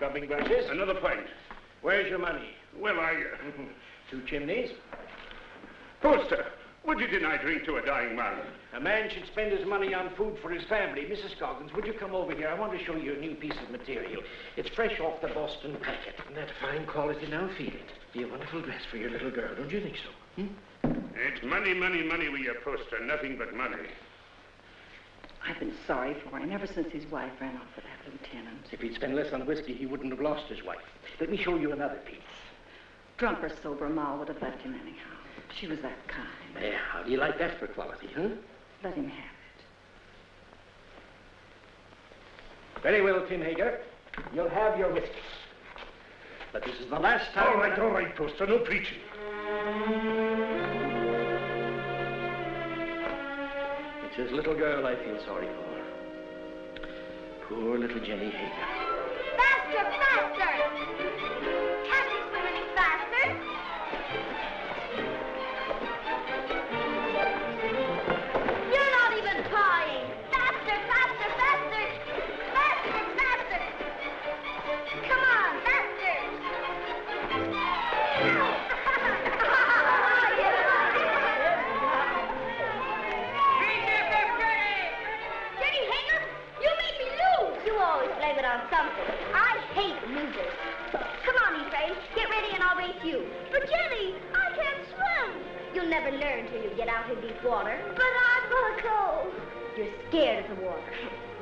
scrubbing brushes. Another pint. Where's your money? Well, 2 chimneys. Poster, would you deny drink to a dying man? A man should spend his money on food for his family. Mrs. Scoggins, would you come over here? I want to show you a new piece of material. It's fresh off the Boston packet. And that fine quality, now feel it. Be a wonderful dress for your little girl, don't you think so? It's money, money, money with your Poster. Nothing but money. I've been sorry for him ever since his wife ran off with that lieutenant. If he'd spent less on whiskey, he wouldn't have lost his wife. Let me show you another piece. Drunk or sober, Ma would have left him anyhow. She was that kind. Yeah, how do you like that for quality, huh? Let him have it. Very well, Tim Hager. You'll have your whiskey. But this is the last time... All right, Poster, no preaching. It's his little girl I feel sorry for. Poor little Jenny Hager. Faster, faster! Can't you swim any faster? You're not even trying. Faster, faster, faster! Faster, faster! Come on, faster! Jenny Hager, you made me lose! You always blame it on something. I hate losers. Come on, Ephraim, get ready and I'll race you. But Jenny, I can't swim. You'll never learn till you get out in deep water. But I'm gonna go. You're scared of the water.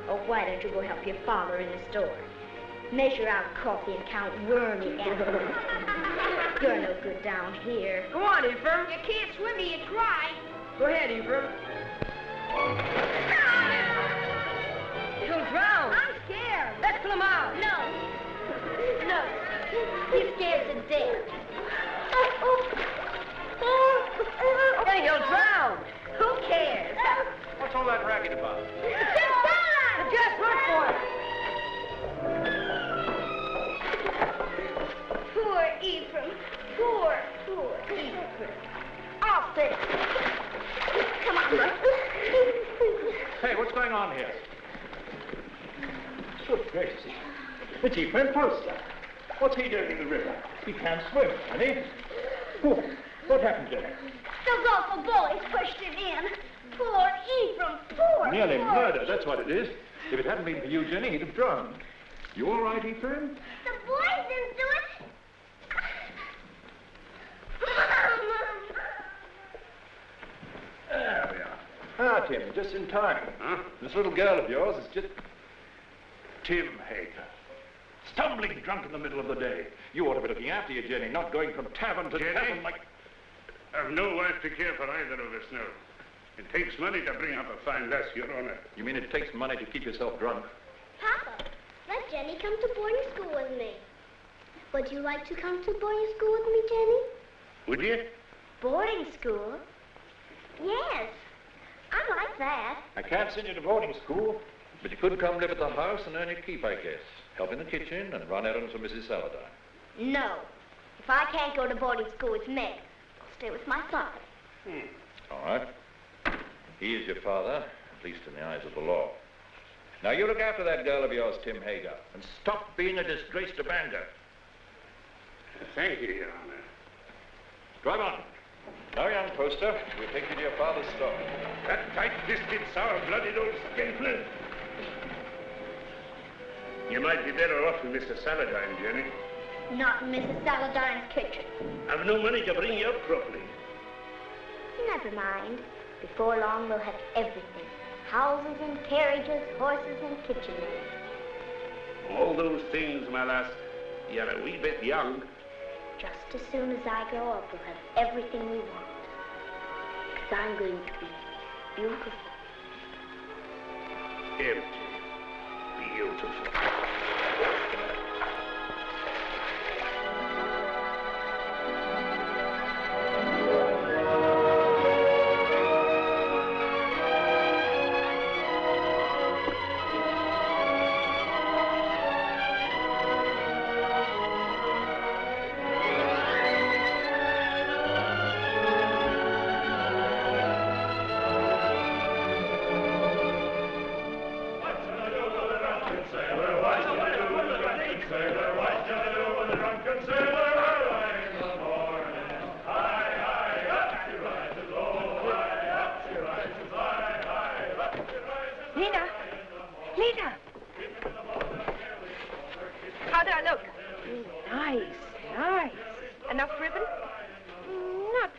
Oh, why don't you go help your father in the store? Measure out coffee and count wormy apples. You're no good down here. Go on, Ephraim. You can't swim till you try. Go ahead, Ephraim. He'll drown. I'm scared. Let's pull him out. No. No. He's scared to death. Hey, he'll drown. Who cares? What's all that racket about? Just look for it. Poor Ephraim. Poor Ephraim. I'll fix it. Come on. Hey, what's going on here? Good gracious. It's Ephraim Poster. What's he doing in the river? He can't swim, can he? Oh, what happened to him? Those awful bullies pushed him in. Poor Ephraim. Poor. Nearly murder, that's what it is. If it hadn't been for you, Jenny, he'd have drowned. You all right, Ephraim? The boys didn't do it. There we are. Ah, Tim, just in time. Huh? This little girl of yours is just... Tim Hager. stumbling drunk in the middle of the day. You ought to be looking after you, Jenny, not going from tavern to tavern like... I've no wife to care for either of us now. It takes money to bring up a fine lass, Your Honor. You mean it takes money to keep yourself drunk? Papa, let Jenny come to boarding school with me. Would you like to come to boarding school with me, Jenny? Would you? Boarding school? Yes, I like that. I can't send you to boarding school, but you could come live at the house and earn your keep, I guess. Help in the kitchen and run errands for Mrs. Saladine. No. If I can't go to boarding school with Meg, I'll stay with my father. All right. He is your father, at least in the eyes of the law. Now, you look after that girl of yours, Tim Hager, and stop being a disgrace to Bangor. Thank you, Your Honor. Drive on. Now, young poster, we'll take you to your father's store. That tight-fisted, sour-blooded old skinflint. You might be better off with Mr. Saladine, Jenny. Not in Mrs. Saladine's kitchen. I've no money to bring you up properly. Never mind. Before long, we'll have everything. Houses and carriages, horses and kitchen maids. All those things, my lass, you're a wee bit young. Just as soon as I grow up, we'll have everything we want. Because I'm going to be beautiful. Empty. Beautiful.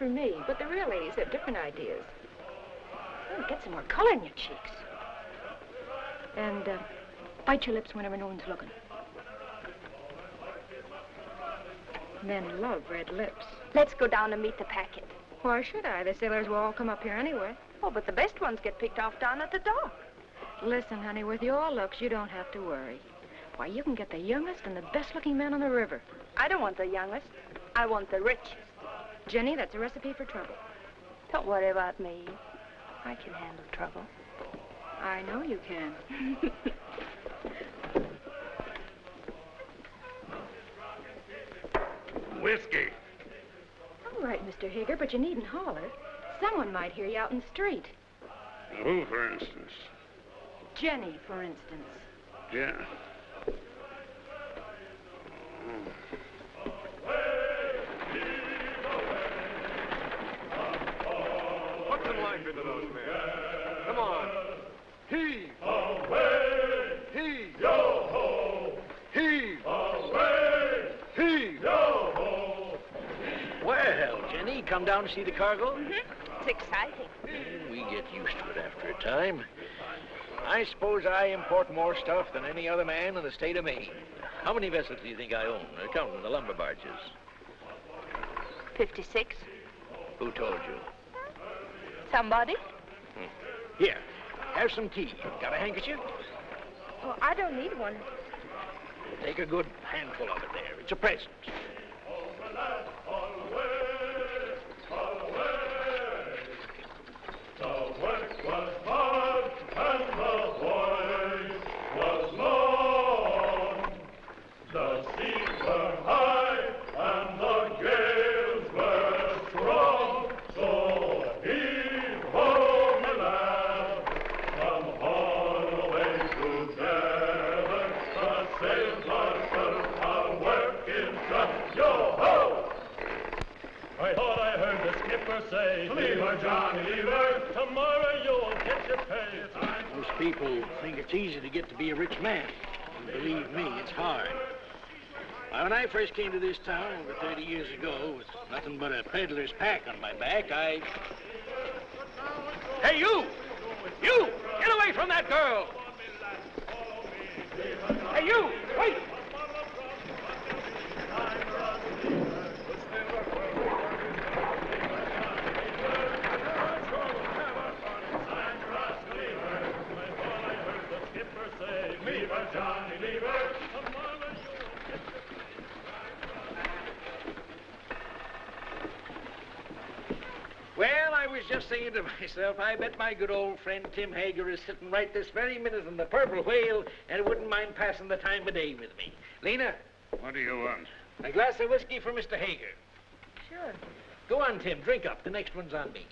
for me, but the real ladies have different ideas. Oh, get some more color in your cheeks. And bite your lips whenever no one's looking. Men love red lips. Let's go down and meet the packet. Why should I? The sailors will all come up here anyway. Oh, but the best ones get picked off down at the dock. Listen, honey, with your looks, you don't have to worry. Why, you can get the youngest and the best-looking man on the river. I don't want the youngest. I want the richest. Jenny, that's a recipe for trouble. Don't worry about me. I can handle trouble. I know you can. Whiskey. All right, Mr. Hager, but you needn't holler. Someone might hear you out in the street. Who, for instance? Jenny, for instance. Yeah. Put some life into those men. Come on. Heave. Away. Heave. Yo-ho. Heave. Away. Heave. Yo-ho. Well, Jenny, come down to see the cargo? It's exciting. We get used to it after a time. I suppose I import more stuff than any other man in the state of Maine. How many vessels do you think I own, counting the lumber barges? 56. Who told you? Somebody? Here, have some tea. Got a handkerchief? Oh, I don't need one. Take a good handful of it there. It's a present. The work was hard and the voyage was long. The seas were high and the gales were strong. So heave ho, my lad, come on away together. The sails are set, our work is done. Yo ho! I thought I heard the skipper say, "Lever, Johnny, lever, tomorrow you'll get your pay." Most people think it's easy to get to be a rich man. And believe me, it's hard. Why, when I first came to this town over 30 years ago, with nothing but a peddler's pack on my back, Hey, you! You! Get away from that girl! Hey, you! Wait! Well, I was just saying to myself, I bet my good old friend Tim Hager is sitting right this very minute in the Purple Whale and wouldn't mind passing the time of day with me. Lena? What do you want? A glass of whiskey for Mr. Hager. Sure. Go on, Tim, drink up. The next one's on me.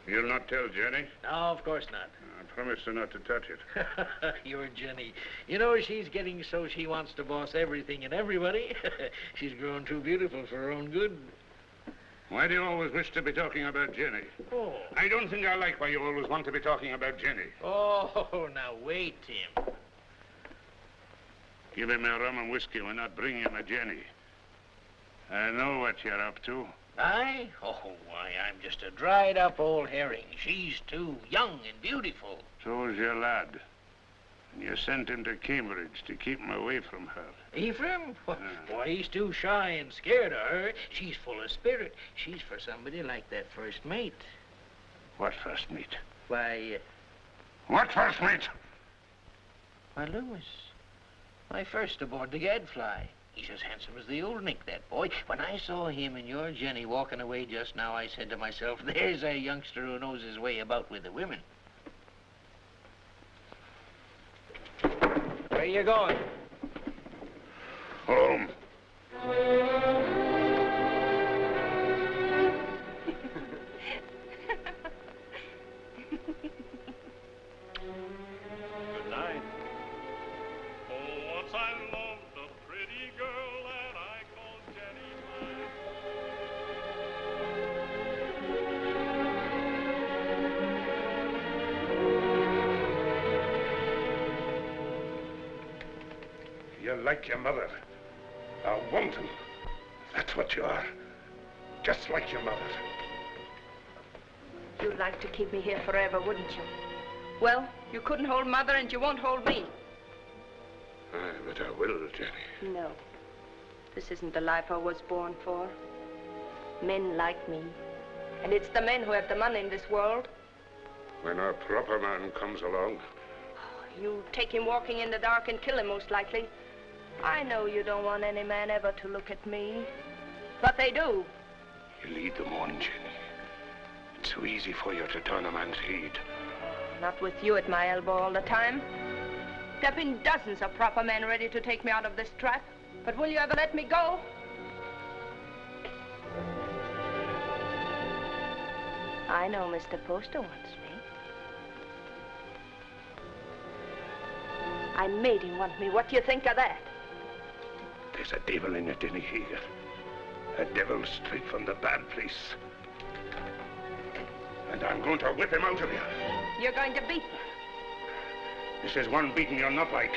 You'll not tell Jenny? No, of course not. I promise her not to touch it. You're Jenny. You know, she's getting so she wants to boss everything and everybody. She's grown too beautiful for her own good. Why do you always wish to be talking about Jenny? Oh. I don't think I like why you always want to be talking about Jenny. Oh, now wait, Tim. Give him a rum and whiskey. We're not bringing him a Jenny. I know what you're up to. I? Oh, why, I'm just a dried-up old herring. She's too young and beautiful. So's your lad. And you sent him to Cambridge to keep him away from her. Ephraim? Why, he's too shy and scared of her. She's full of spirit. She's for somebody like that first mate. What first mate? Why, What first mate? why, Loomis. Why, first aboard the Gadfly. He's as handsome as the old Nick, that boy. When I saw him and your Jenny walking away just now, I said to myself, there's a youngster who knows his way about with the women. Where you going? Home. Good night. Oh, once I loved a pretty girl that I called Jenny mine. You're like your mother. A wanton. That's what you are. Just like your mother. You'd like to keep me here forever, wouldn't you? Well, you couldn't hold Mother and you won't hold me. Aye, but I will, Jenny. No. This isn't the life I was born for. Men like me. And it's the men who have the money in this world. When a proper man comes along. You take him walking in the dark and kill him, most likely. I know you don't want any man ever to look at me. But they do. You lead them on, Jenny. It's so easy for you to turn a man's head. Not with you at my elbow all the time. There have been dozens of proper men ready to take me out of this trap. But will you ever let me go? I know Mr. Poster wants me. I made him want me. What do you think of that? There's a devil in you, Jenny Hager. A devil straight from the bad place. And I'm going to whip him out of you. You're going to beat me. This is one beating you'll not like.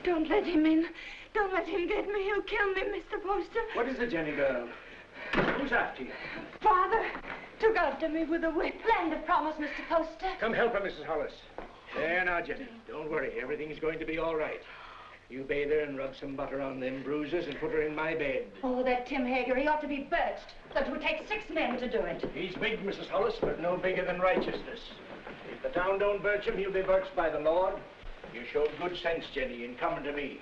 Don't let him in. Don't let him get me. He'll kill me, Mr. Poster. What is it, Jenny girl? Who's after you? Father took after me with a whip. Land of promise, Mr. Poster. Come help her, Mrs. Hollis. There now, Jenny. Don't worry. Everything's going to be all right. You bathe her and rub some butter on them bruises and put her in my bed. Oh, that Tim Hager, he ought to be birched. That would take 6 men to do it. He's big, Mrs. Hollis, but no bigger than righteousness. If the town don't birch him, he'll be birched by the Lord. You showed good sense, Jenny, in coming to me.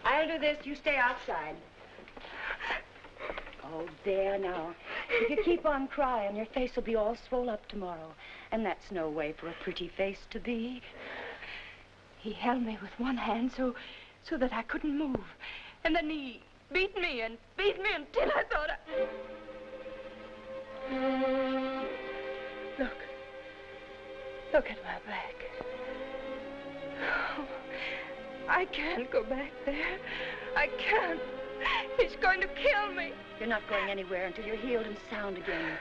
I'll do this. You stay outside. Oh, there now. If you keep on crying, your face will be all swole up tomorrow. And that's no way for a pretty face to be. He held me with one hand so that I couldn't move. And then he beat me until I thought Look at my back. Oh, I can't go back there. I can't. He's going to kill me. You're not going anywhere until you're healed and sound again.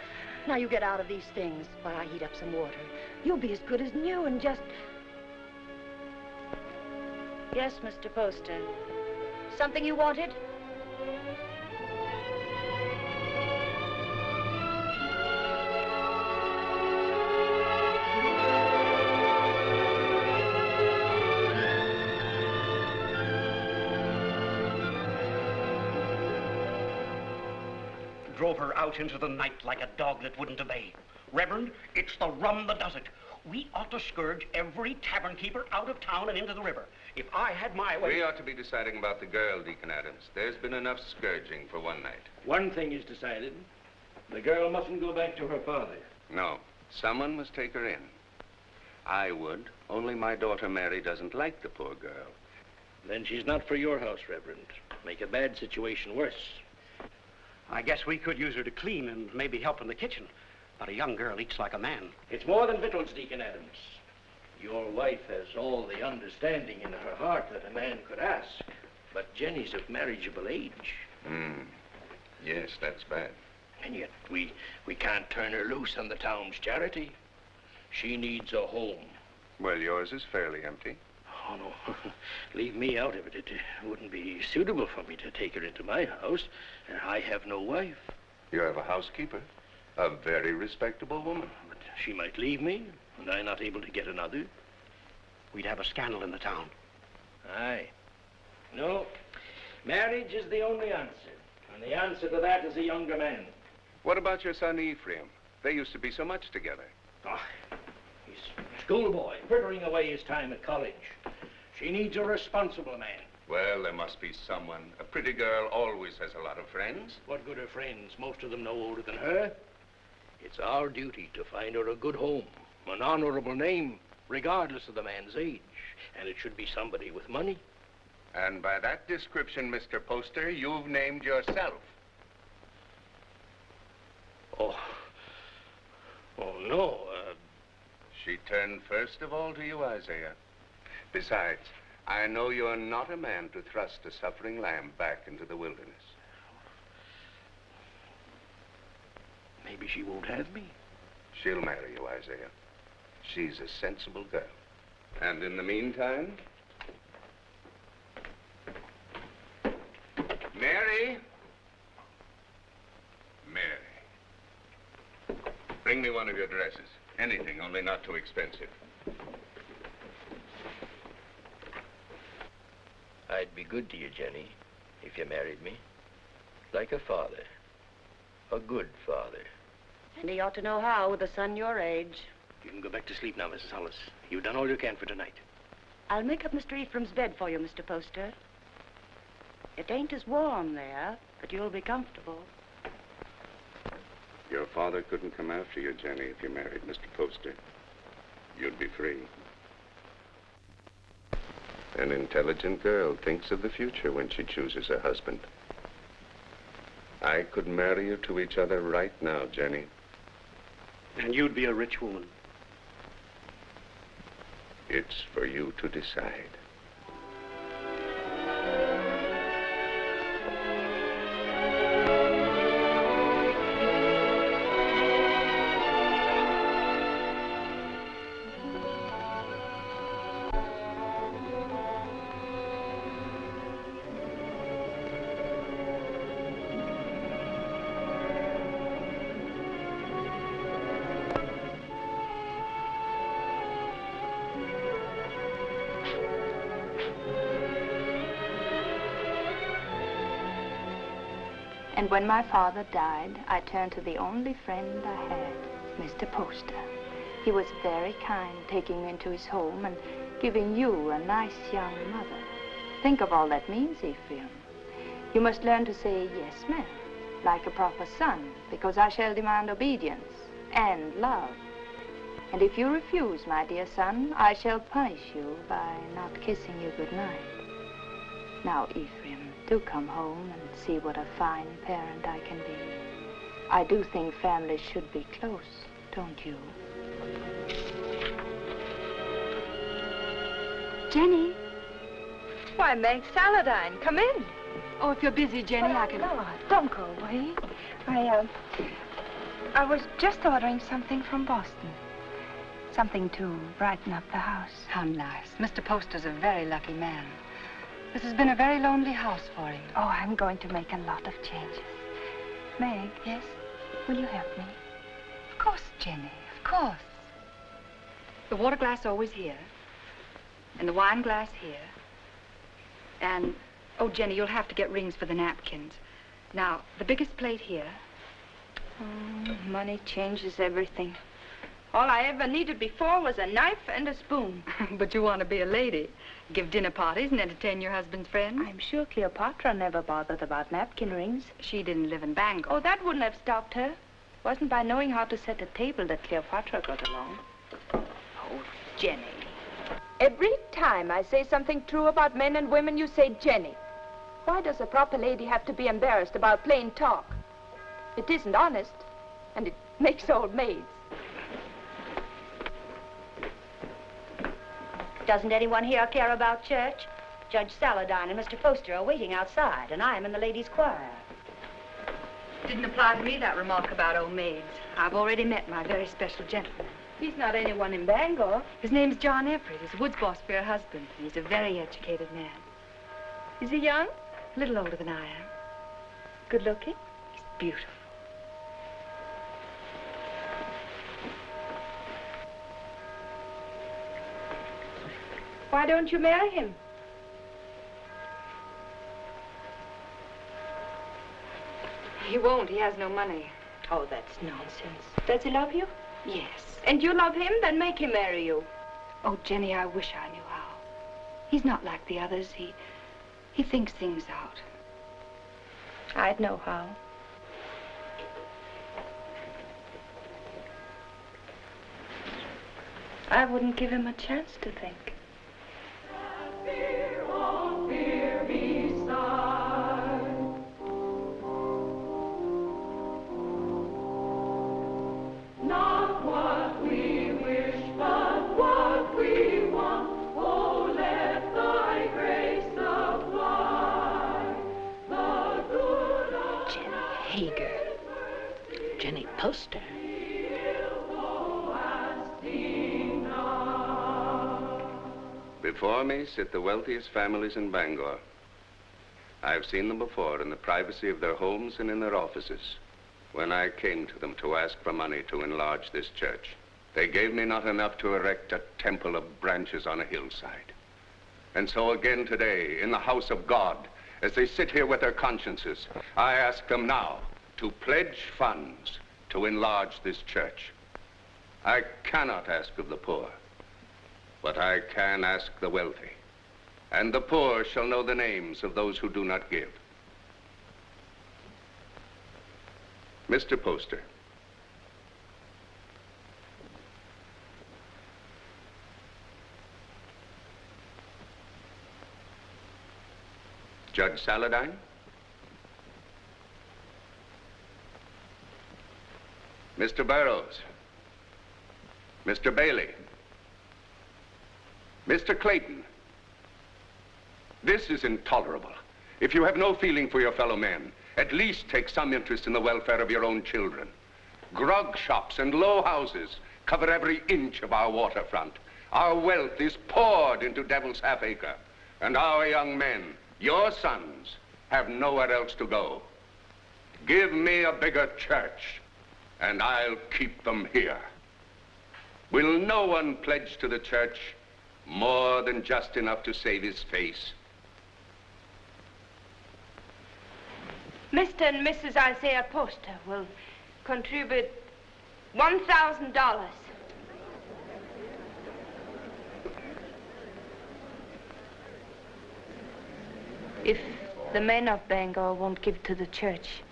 Now you get out of these things while I heat up some water. You'll be as good as new and just... Yes, Mr. Poster. Something you wanted? Drove her out into the night like a dog that wouldn't obey. Reverend, it's the rum that does it. We ought to scourge every tavern keeper out of town and into the river. If I had my way... We ought to be deciding about the girl, Deacon Adams. There's been enough scourging for one night. One thing is decided. The girl mustn't go back to her father. No. Someone must take her in. I would, only my daughter Mary doesn't like the poor girl. Then she's not for your house, Reverend. Make a bad situation worse. I guess we could use her to clean and maybe help in the kitchen. But a young girl eats like a man. It's more than victuals, Deacon Adams. Your wife has all the understanding in her heart that a man could ask. But Jenny's of marriageable age. Yes, that's bad. And yet we can't turn her loose on the town's charity. She needs a home. Well, yours is fairly empty. Oh, no. Leave me out of it. It wouldn't be suitable for me to take her into my house. I have no wife. You have a housekeeper, a very respectable woman. But she might leave me, and I'm not able to get another. We'd have a scandal in the town. Aye. No. Marriage is the only answer. And the answer to that is a younger man. What about your son Ephraim? They used to be so much together. Oh, he's a schoolboy, frittering away his time at college. She needs a responsible man. Well, there must be someone. A pretty girl always has a lot of friends. What good are friends? Most of them no older than her. It's our duty to find her a good home, an honorable name, regardless of the man's age. And it should be somebody with money. And by that description, Mr. Poster, you've named yourself. Oh. Oh, no. She turned first of all to you, Isaiah. Besides, I know you're not a man to thrust a suffering lamb back into the wilderness. Maybe she won't have me. She'll marry you, Isaiah. She's a sensible girl. And in the meantime... Mary! Mary. Bring me one of your dresses. Anything, only not too expensive. I'd be good to you, Jenny, if you married me. Like a father. A good father. And he ought to know how with a son your age. You can go back to sleep now, Mrs. Hollis. You've done all you can for tonight. I'll make up Mr. Ephraim's bed for you, Mr. Poster. It ain't as warm there, but you'll be comfortable. Your father couldn't come after you, Jenny, if you married Mr. Poster. You'd be free. An intelligent girl thinks of the future when she chooses a husband. I could marry you to each other right now, Jenny. And you'd be a rich woman. It's for you to decide. And when my father died, I turned to the only friend I had, Mr. Poster. He was very kind, taking me into his home and giving you a nice young mother. Think of all that means, Ephraim. You must learn to say yes, ma'am, like a proper son, because I shall demand obedience and love. And if you refuse, my dear son, I shall punish you by not kissing you goodnight. Now, Ephraim, do come home and see what a fine parent I can be. I do think families should be close, don't you? Jenny. Why, Meg Saladine, come in. Oh, if you're busy, Jenny, I can... No, don't go away. I was just ordering something from Boston. Something to brighten up the house. How nice. Mr. Poster's a very lucky man. This has been a very lonely house for him. Oh, I'm going to make a lot of changes. Meg. Yes? Will you help me? Of course, Jenny, of course. The water glass always here. And the wine glass here. And, oh, Jenny, you'll have to get rings for the napkins. Now, the biggest plate here. Oh, money changes everything. All I ever needed before was a knife and a spoon. But you want to be a lady. Give dinner parties and entertain your husband's friends. I'm sure Cleopatra never bothered about napkin rings. She didn't live in Bangor. Oh, that wouldn't have stopped her. Wasn't by knowing how to set a table that Cleopatra got along. Oh, Jenny. Every time I say something true about men and women, you say Jenny. Why does a proper lady have to be embarrassed about plain talk? It isn't honest, and it makes old maids. Doesn't anyone here care about church? Judge Saladine and Mr. Poster are waiting outside, and I'm in the ladies' choir. Didn't apply to me, that remark about old maids. I've already met my very special gentleman. He's not anyone in Bangor. His name's John Everett. He's Wood's boss for your husband. He's a very educated man. Is he young? A little older than I am. Good looking? He's beautiful. Why don't you marry him? He won't. He has no money. Oh, that's nonsense. Does he love you? Yes. And you love him? Then make him marry you. Oh, Jenny, I wish I knew how. He's not like the others. He thinks things out. I'd know how. I wouldn't give him a chance to think. Hager. Jenny Poster. Before me sit the wealthiest families in Bangor. I've seen them before in the privacy of their homes and in their offices. When I came to them to ask for money to enlarge this church, they gave me not enough to erect a temple of branches on a hillside. And so again today, in the house of God, as they sit here with their consciences, I ask them now to pledge funds to enlarge this church. I cannot ask of the poor, but I can ask the wealthy. And the poor shall know the names of those who do not give. Mr. Poster. Judge Saladine? Mr. Burroughs? Mr. Bailey? Mr. Clayton? This is intolerable. If you have no feeling for your fellow men, at least take some interest in the welfare of your own children. Grog shops and low houses cover every inch of our waterfront. Our wealth is poured into Devil's Half-Acre, and our young men, your sons, have nowhere else to go. Give me a bigger church, and I'll keep them here. Will no one pledge to the church more than just enough to save his face? Mr. and Mrs. Isaiah Poster will contribute $1,000. If the men of Bangor won't give to the church,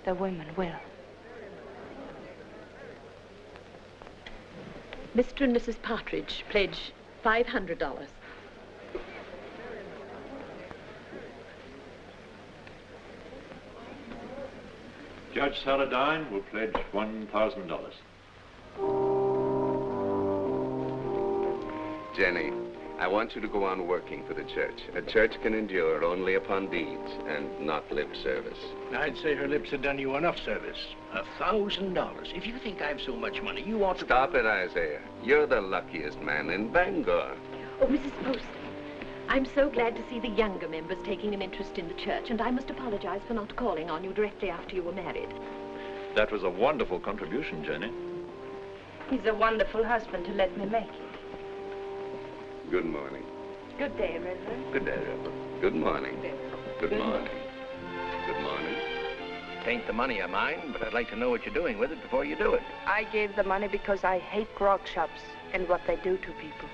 the women will. Mr. and Mrs. Partridge pledge $500. Judge Saladine will pledge $1,000. Jenny, I want you to go on working for the church. A church can endure only upon deeds and not lip service. I'd say her lips have done you enough service. $1,000. If you think I've so much money, you ought to... Stop it, Isaiah. You're the luckiest man in Bangor. Oh, Mrs. Poster, I'm so glad to see the younger members taking an interest in the church, and I must apologize for not calling on you directly after you were married. That was a wonderful contribution, Jenny. He's a wonderful husband to let me make it. Good morning. Good day, Reverend. Good day, Reverend. Good morning. Good morning. Good morning. It ain't the money of mine, but I'd like to know what you're doing with it before you do it. I gave the money because I hate grog shops and what they do to people.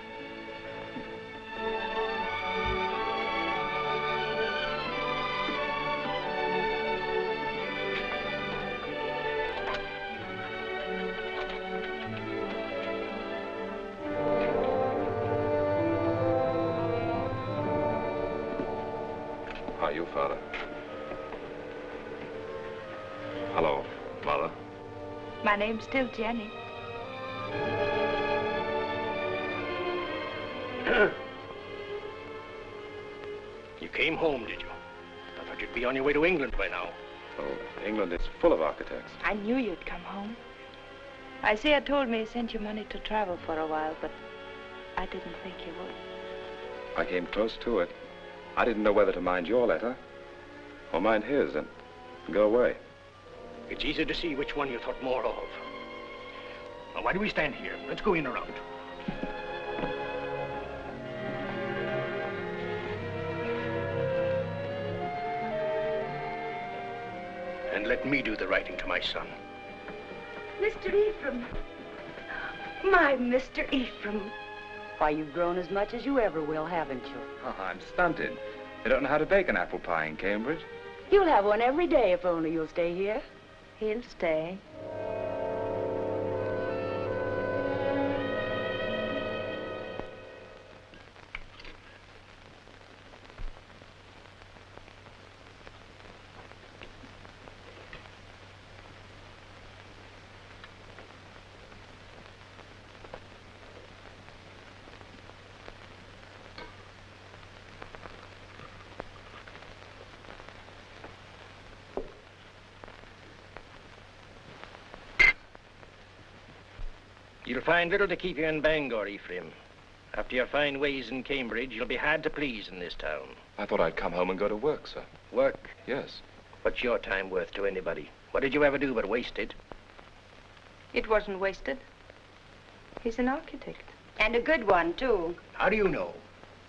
How are you, Father? Hello, Mother. My name's still Jenny. You came home, did you? I thought you'd be on your way to England by now. Oh, England is full of architects. I knew you'd come home. Isaiah told me he sent you money to travel for a while, but I didn't think he would. I came close to it. I didn't know whether to mind your letter or mind his and go away. It's easy to see which one you thought more of. Now, why do we stand here? Let's go in or out. And let me do the writing to my son. Mr. Ephraim. My Mr. Ephraim. Why, you've grown as much as you ever will, haven't you? Oh, I'm stunted. They don't know how to bake an apple pie in Cambridge. You'll have one every day if only you'll stay here. He'll stay. You'll find little to keep you in Bangor, Ephraim. After your fine ways in Cambridge, you'll be hard to please in this town. I thought I'd come home and go to work, sir. Work? Yes. What's your time worth to anybody? What did you ever do but waste it? It wasn't wasted. He's an architect. And a good one, too. How do you know?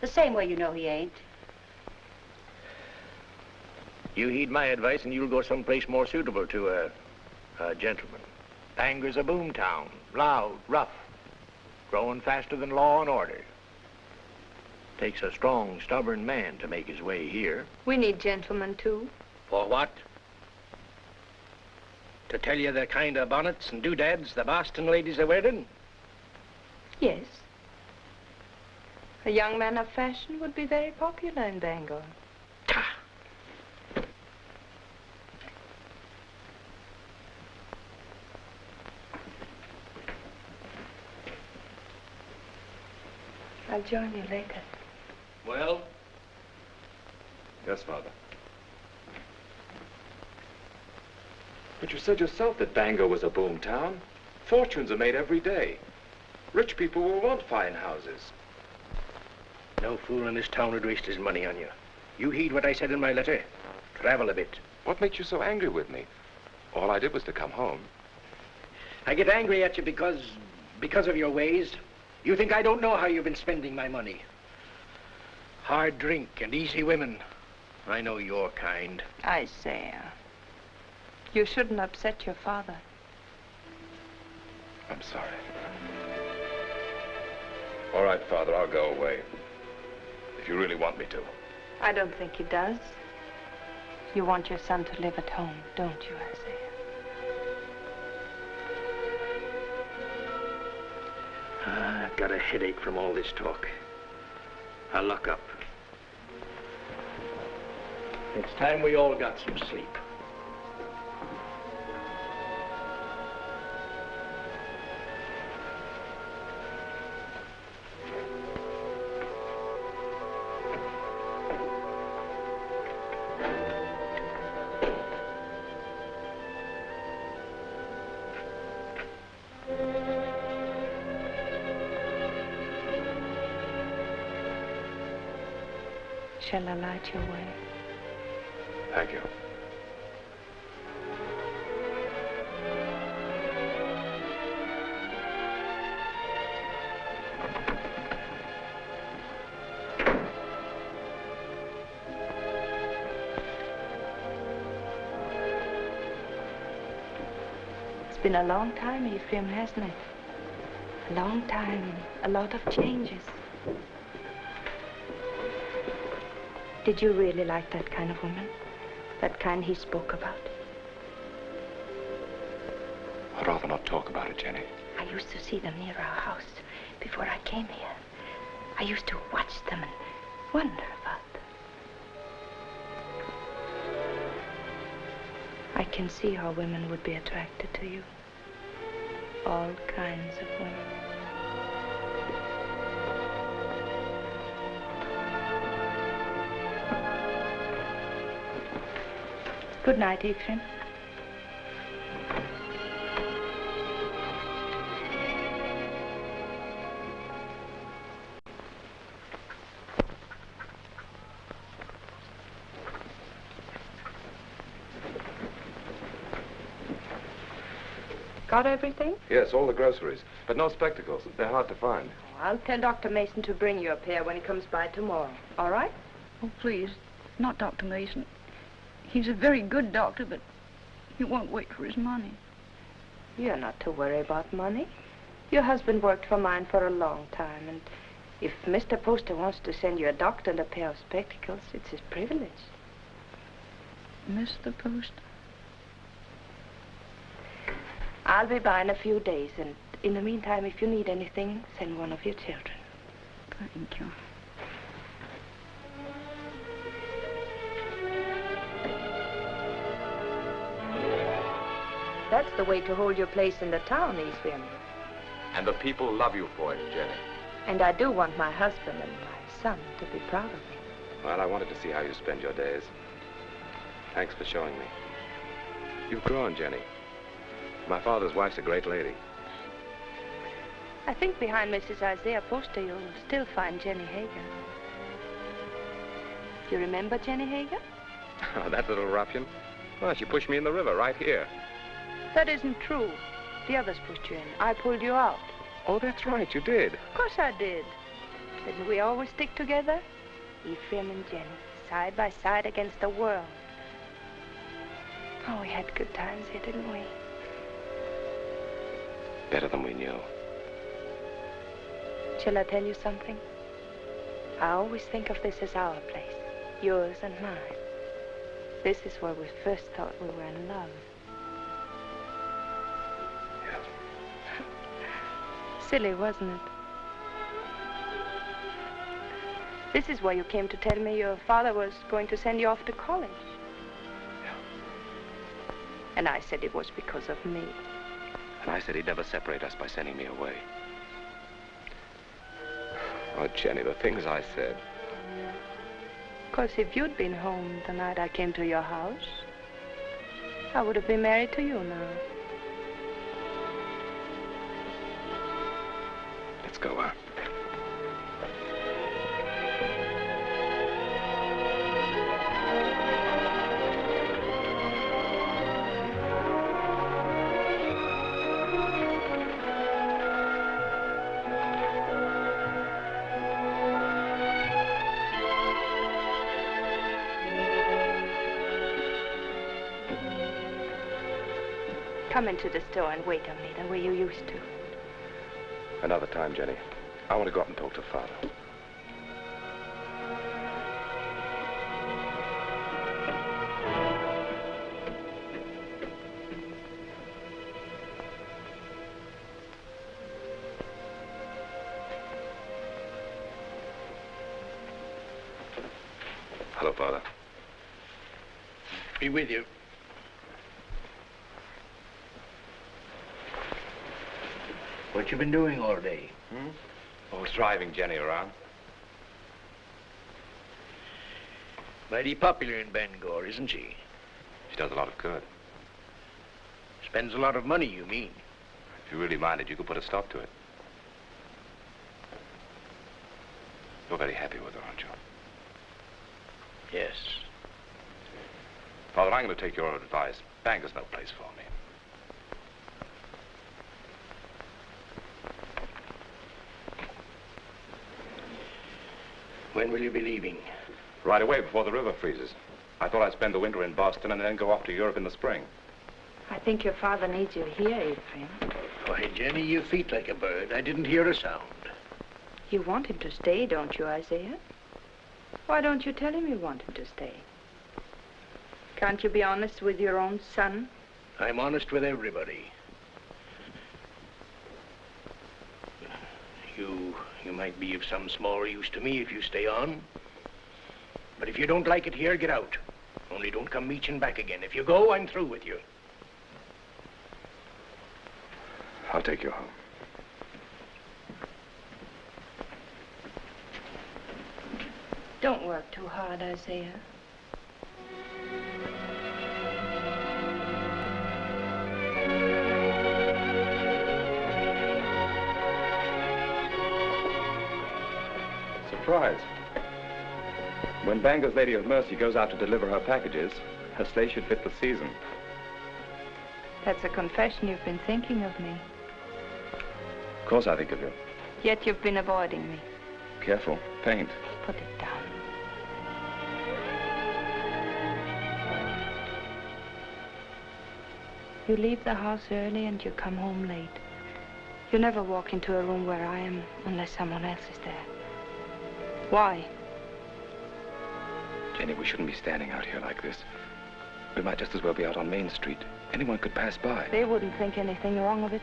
The same way you know he ain't. You heed my advice and you'll go someplace more suitable to a gentleman. Bangor's a boom town. Loud, rough, growing faster than law and order. Takes a strong, stubborn man to make his way here. We need gentlemen, too. For what? To tell you the kind of bonnets and doodads the Boston ladies are wearing? Yes. A young man of fashion would be very popular in Bangor. I'll join you later. Well? Yes, Father. But you said yourself that Bangor was a boom town. Fortunes are made every day. Rich people will want fine houses. No fool in this town would waste his money on you. You heed what I said in my letter. Travel a bit. What makes you so angry with me? All I did was to come home. I get angry at you because of your ways. You think I don't know how you've been spending my money. Hard drink and easy women. I know your kind. Isaiah, you shouldn't upset your father. I'm sorry. All right, Father, I'll go away. If you really want me to. I don't think he does. You want your son to live at home, don't you, Isaiah? I've got a headache from all this talk. I'll lock up. It's time we all got some sleep. Shall I light your way? Thank you. It's been a long time, Ephraim, hasn't it? A long time, a lot of changes. Did you really like that kind of woman? That kind he spoke about? I'd rather not talk about it, Jenny. I used to see them near our house before I came here. I used to watch them and wonder about them. I can see how women would be attracted to you. All kinds of women. Good night, Ephraim. Got everything? Yes, all the groceries. But no spectacles. They're hard to find. I'll tell Dr. Mason to bring you a pair when he comes by tomorrow. All right? Oh, please. Not Dr. Mason. He's a very good doctor, but he won't wait for his money. You're not to worry about money. Your husband worked for mine for a long time, and if Mr. Poster wants to send you a doctor and a pair of spectacles, it's his privilege. Mr. Poster? I'll be by in a few days, and in the meantime, if you need anything, send one of your children. Thank you. That's the way to hold your place in the town, Ephraim. And the people love you for it, Jenny. And I do want my husband and my son to be proud of me. Well, I wanted to see how you spend your days. Thanks for showing me. You've grown, Jenny. My father's wife's a great lady. I think behind Mrs. Isaiah Poster, you'll still find Jenny Hager. You remember Jenny Hager? Oh, that little ruffian? Well, she pushed me in the river right here. That isn't true. The others pushed you in. I pulled you out. Oh, that's right, you did. Of course I did. Didn't we always stick together? Ephraim and Jenny, side by side against the world. Oh, we had good times here, didn't we? Better than we knew. Shall I tell you something? I always think of this as our place, yours and mine. This is where we first thought we were in love. Silly, wasn't it? This is where you came to tell me your father was going to send you off to college. Yeah. And I said it was because of me. And I said he'd never separate us by sending me away. Oh, Jenny, the things I said. Of course, if you'd been home the night I came to your house, I would have been married to you now. Let's go, huh? Come into the store and wait on me the way you used to. Another time, Jenny. I want to go up and talk to Father. Hello, Father. Be with you. What you been doing all day? Oh, driving Jenny around. Mighty popular in Bangor, isn't she? She does a lot of good. Spends a lot of money, you mean? If you really minded, you could put a stop to it. You're very happy with her, aren't you? Yes. Father, I'm going to take your advice. Bangor's no place for me. When will you be leaving? Right away, before the river freezes. I thought I'd spend the winter in Boston and then go off to Europe in the spring. I think your father needs you here, Ephraim. Why, Jenny, you feet like a bird. I didn't hear a sound. You want him to stay, don't you, Isaiah? Why don't you tell him you want him to stay? Can't you be honest with your own son? I'm honest with everybody. You might be of some small use to me if you stay on. But if you don't like it here, get out. Only don't come meeching back again. If you go, I'm through with you. I'll take you home. Don't work too hard, Isaiah. Surprise. When Bangor's Lady of Mercy goes out to deliver her packages, her sleigh should fit the season. That's a confession you've been thinking of me. Of course I think of you. Yet you've been avoiding me. Careful. Paint. Put it down. You leave the house early and you come home late. You never walk into a room where I am unless someone else is there. Why? Jenny, we shouldn't be standing out here like this. We might just as well be out on Main Street. Anyone could pass by. They wouldn't think anything wrong of it.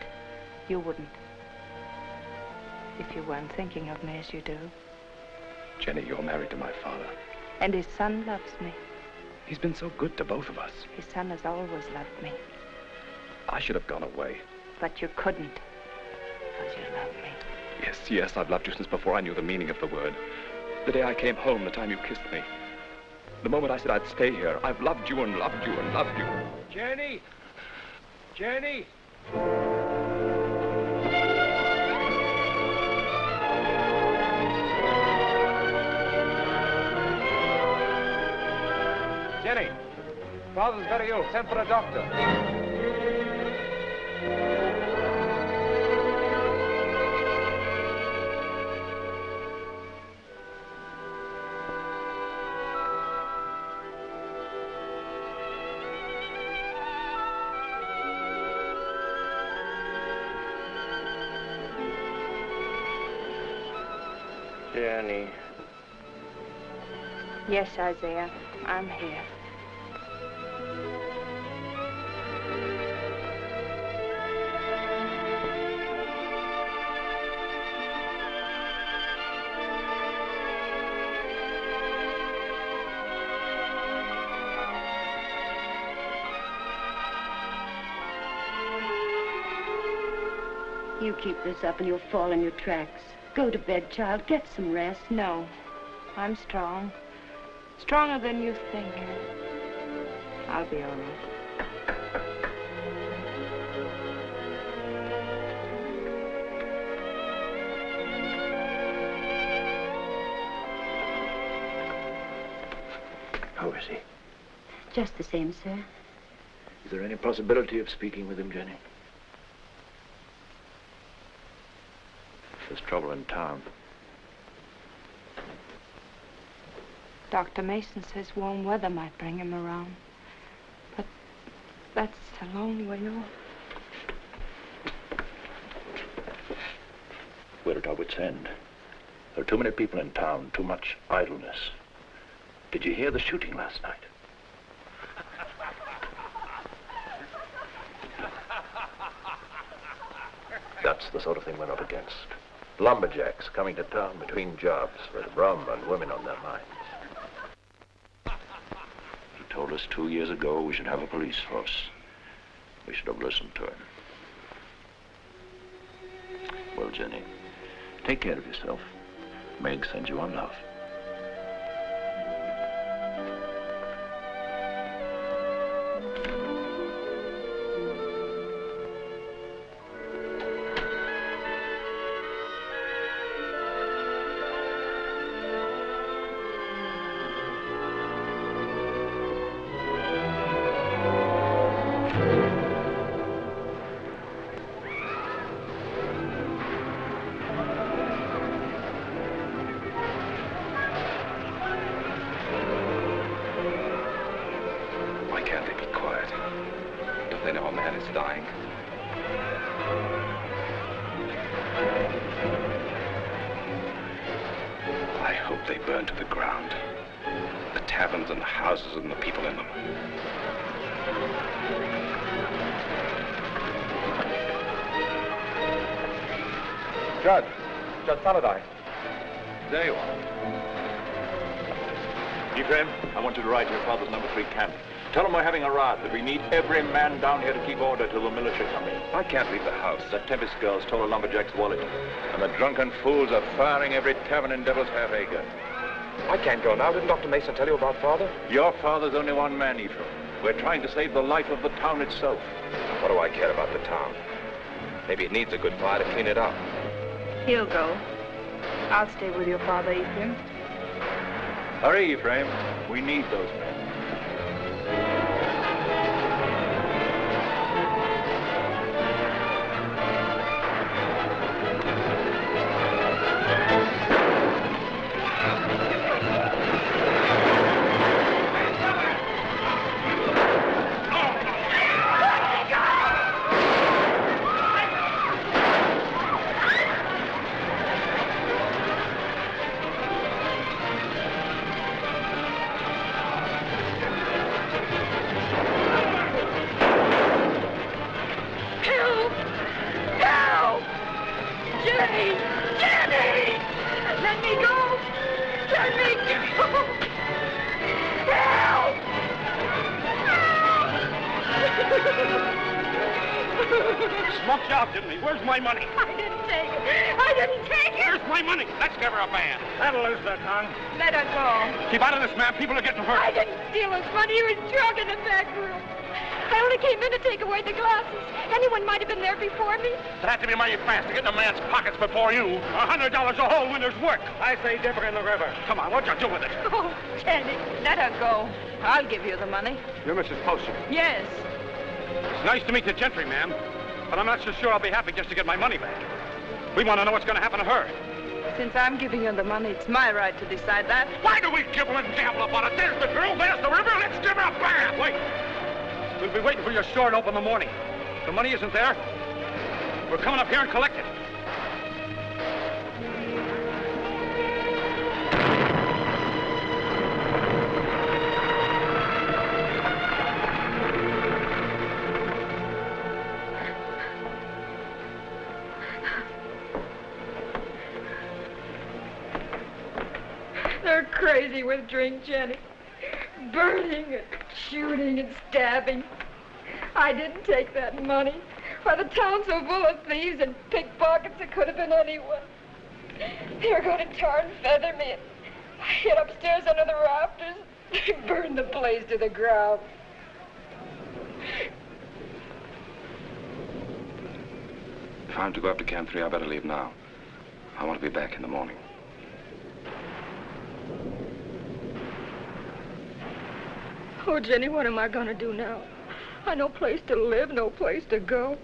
You wouldn't. If you weren't thinking of me as you do. Jenny, you're married to my father. And his son loves me. He's been so good to both of us. His son has always loved me. I should have gone away. But you couldn't. Because you love me. Yes, yes, I've loved you since before I knew the meaning of the word. The day I came home, the time you kissed me. The moment I said I'd stay here, I've loved you and loved you and loved you. Jenny! Jenny! Jenny! Father's very ill. Send for a doctor. Jenny. Yes, Isaiah, I'm here. You keep this up and you'll fall in your tracks. Go to bed, child. Get some rest. No, I'm strong. Stronger than you think. I'll be all right. How is he? Just the same, sir. Is there any possibility of speaking with him, Jenny? There's trouble in town. Dr. Mason says warm weather might bring him around. But that's a long way off. We're at our wits' end. There are too many people in town, too much idleness. Did you hear the shooting last night? That's the sort of thing we're up against. Lumberjacks coming to town between jobs with rum and women on their minds. He told us 2 years ago we should have a police force. We should have listened to him. Well, Jenny, take care of yourself. Meg sends you on love. Judge Paladine. There you are. Ephraim, I want you to ride to your father's number 3 camp. Tell him we're having a riot, that we need every man down here to keep order till the military come in. I can't leave the house. That Tempest girl stole a lumberjack's wallet. And the drunken fools are firing every tavern in Devil's Half Acre. I can't go now. Didn't Dr. Mason tell you about Father? Your father's only one man, Ephraim. We're trying to save the life of the town itself. What do I care about the town? Maybe it needs a good fire to clean it up. He'll go. I'll stay with your father, Ephraim. Hurry, Ephraim. We need those men. smoked you out, didn't he? Where's my money? I didn't take it. I didn't take it. Where's my money? Let's give her a band. That'll lose the tongue. Let her go. Keep out of this, ma'am. People are getting hurt. I didn't steal his money. He was drunk in the back room. I only came in to take away the glasses. Anyone might have been there before me. It had to be mighty fast to get in a man's pockets before you. $100 a hole winter's work. I say dip her in the river. Come on, what'd you do with it? Oh, Jenny, let her go. I'll give you the money. You're Mrs. Poster. Yes. It's nice to meet the gentry, ma'am. But I'm not so sure I'll be happy just to get my money back. We want to know what's going to happen to her. Since I'm giving you the money, it's my right to decide that. Why do we gibble and gamble about it? There's the girl, there's the river. Let's give her a bath. Wait. We'll be waiting for your store to open in the morning. If the money isn't there, we're coming up here and collect it. They're crazy with drink, Jenny. Burning and shooting and stabbing. I didn't take that money. Why, the town's so full of thieves and pickpockets, it could have been anyone. They were going to tar and feather me, and I hid upstairs under the rafters. They burned the place to the ground. If I'm to go up to Camp 3, I better leave now. I want to be back in the morning. Oh, Jenny, what am I going to do now? I no place to live, no place to go.